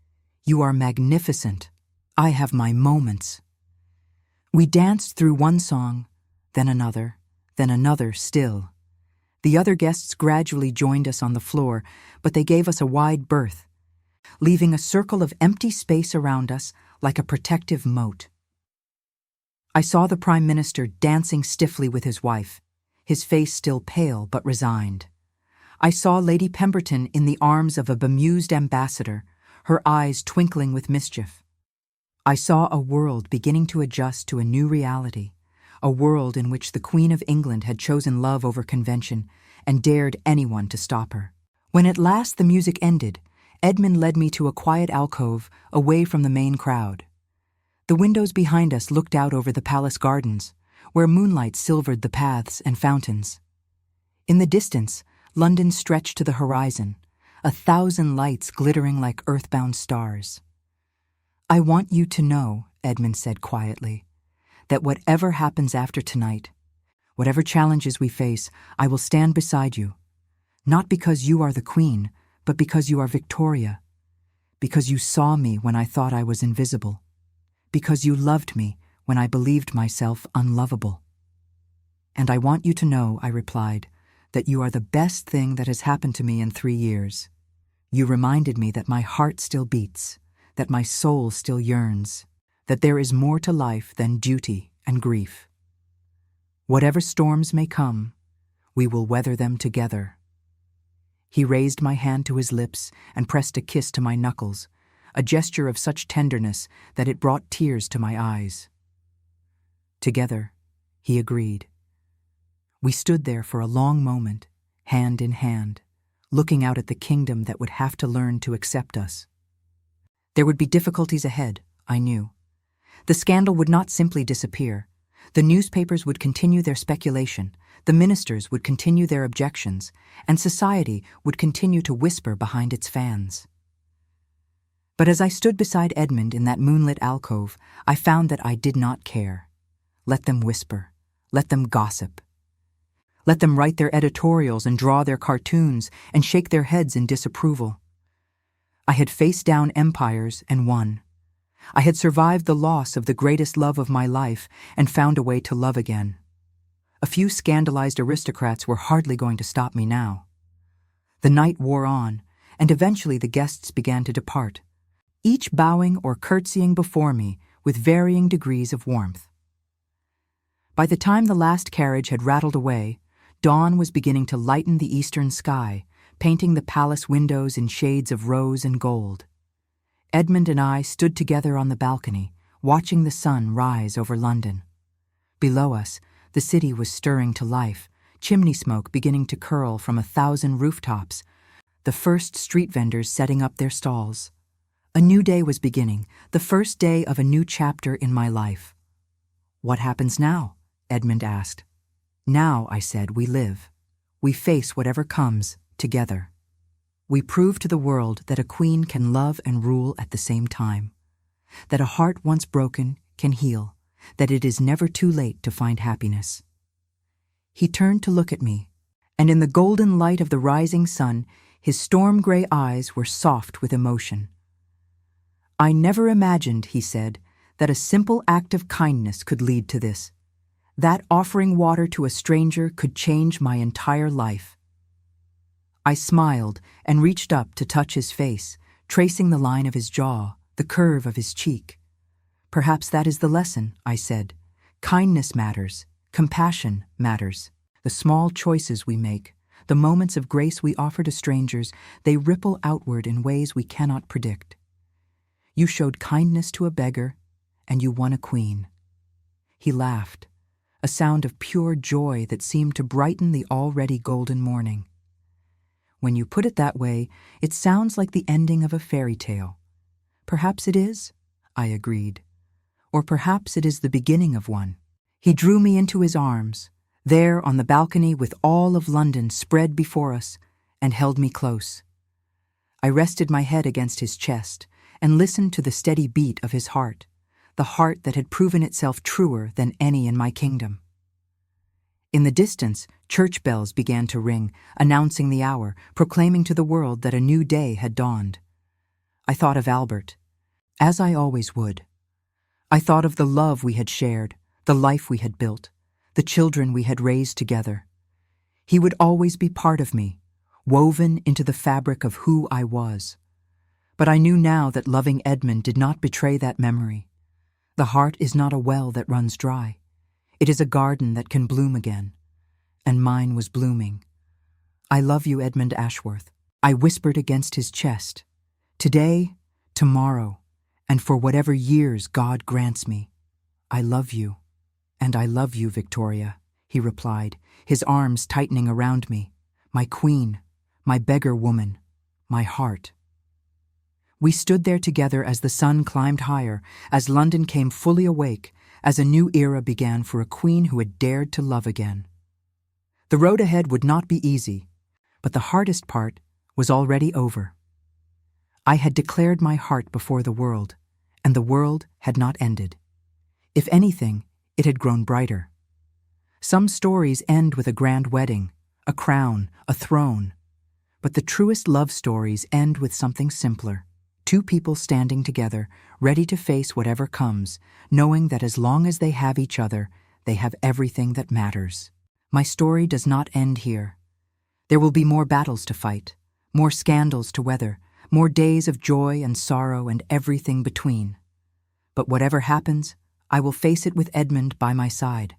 "You are magnificent. I have my moments." We danced through one song, then another still. The other guests gradually joined us on the floor, but they gave us a wide berth, leaving a circle of empty space around us like a protective moat. I saw the Prime Minister dancing stiffly with his wife, his face still pale but resigned. I saw Lady Pemberton in the arms of a bemused ambassador, her eyes twinkling with mischief. I saw a world beginning to adjust to a new reality, a world in which the Queen of England had chosen love over convention and dared anyone to stop her. When at last the music ended, Edmund led me to a quiet alcove away from the main crowd. The windows behind us looked out over the palace gardens, where moonlight silvered the paths and fountains. In the distance, London stretched to the horizon, 1,000 lights glittering like earthbound stars. "I want you to know," Edmund said quietly, "that whatever happens after tonight, whatever challenges we face, I will stand beside you. Not because you are the Queen, but because you are Victoria. Because you saw me when I thought I was invisible. Because you loved me when I believed myself unlovable." "And I want you to know," I replied, "that you are the best thing that has happened to me in 3 years. You reminded me that my heart still beats, that my soul still yearns, that there is more to life than duty and grief. Whatever storms may come, we will weather them together." He raised my hand to his lips and pressed a kiss to my knuckles, a gesture of such tenderness that it brought tears to my eyes. "Together," he agreed. We stood there for a long moment, hand in hand, looking out at the kingdom that would have to learn to accept us. There would be difficulties ahead, I knew. The scandal would not simply disappear. The newspapers would continue their speculation, the ministers would continue their objections, and society would continue to whisper behind its fans. But as I stood beside Edmund in that moonlit alcove, I found that I did not care. Let them whisper. Let them gossip. Let them write their editorials and draw their cartoons and shake their heads in disapproval. I had faced down empires and won. I had survived the loss of the greatest love of my life and found a way to love again. A few scandalized aristocrats were hardly going to stop me now. The night wore on, and eventually the guests began to depart, each bowing or curtsying before me with varying degrees of warmth. By the time the last carriage had rattled away, dawn was beginning to lighten the eastern sky, painting the palace windows in shades of rose and gold. Edmund and I stood together on the balcony, watching the sun rise over London. Below us, the city was stirring to life, chimney smoke beginning to curl from 1,000 rooftops, the first street vendors setting up their stalls. A new day was beginning, the first day of a new chapter in my life. "What happens now?" Edmund asked. "Now," I said, "we live. We face whatever comes, together. We prove to the world that a queen can love and rule at the same time, that a heart once broken can heal, that it is never too late to find happiness." He turned to look at me, and in the golden light of the rising sun, his storm-gray eyes were soft with emotion. "I never imagined," he said, "that a simple act of kindness could lead to this, that offering water to a stranger could change my entire life." I smiled and reached up to touch his face, tracing the line of his jaw, the curve of his cheek. "Perhaps that is the lesson," I said. "Kindness matters. Compassion matters. The small choices we make, the moments of grace we offer to strangers, they ripple outward in ways we cannot predict. You showed kindness to a beggar, and you won a queen." He laughed, a sound of pure joy that seemed to brighten the already golden morning. "When you put it that way, it sounds like the ending of a fairy tale. Perhaps it is," I agreed. "Or perhaps it is the beginning of one." He drew me into his arms, there on the balcony with all of London spread before us, and held me close. I rested my head against his chest and listened to the steady beat of his heart, the heart that had proven itself truer than any in my kingdom. In the distance, church bells began to ring, announcing the hour, proclaiming to the world that a new day had dawned. I thought of Albert, as I always would. I thought of the love we had shared, the life we had built, the children we had raised together. He would always be part of me, woven into the fabric of who I was. But I knew now that loving Edmund did not betray that memory. The heart is not a well that runs dry. It is a garden that can bloom again. And mine was blooming. I love you, Edmund Ashworth. I whispered against his chest. Today, tomorrow, and for whatever years God grants me. I love you. And I love you, Victoria, he replied, his arms tightening around me. My queen, my beggar woman, my heart. We stood there together as the sun climbed higher, as London came fully awake, as a new era began for a queen who had dared to love again. The road ahead would not be easy, but the hardest part was already over. I had declared my heart before the world, and the world had not ended. If anything, it had grown brighter. Some stories end with a grand wedding, a crown, a throne. But the truest love stories end with something simpler. Two people standing together, ready to face whatever comes, knowing that as long as they have each other, they have everything that matters. My story does not end here. There will be more battles to fight, more scandals to weather, more days of joy and sorrow and everything between. But whatever happens, I will face it with Edmund by my side.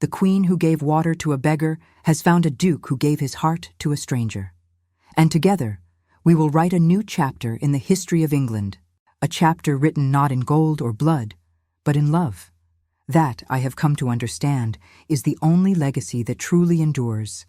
The queen who gave water to a beggar has found a duke who gave his heart to a stranger. And together, we will write a new chapter in the history of England, a chapter written not in gold or blood, but in love. That, I have come to understand, is the only legacy that truly endures.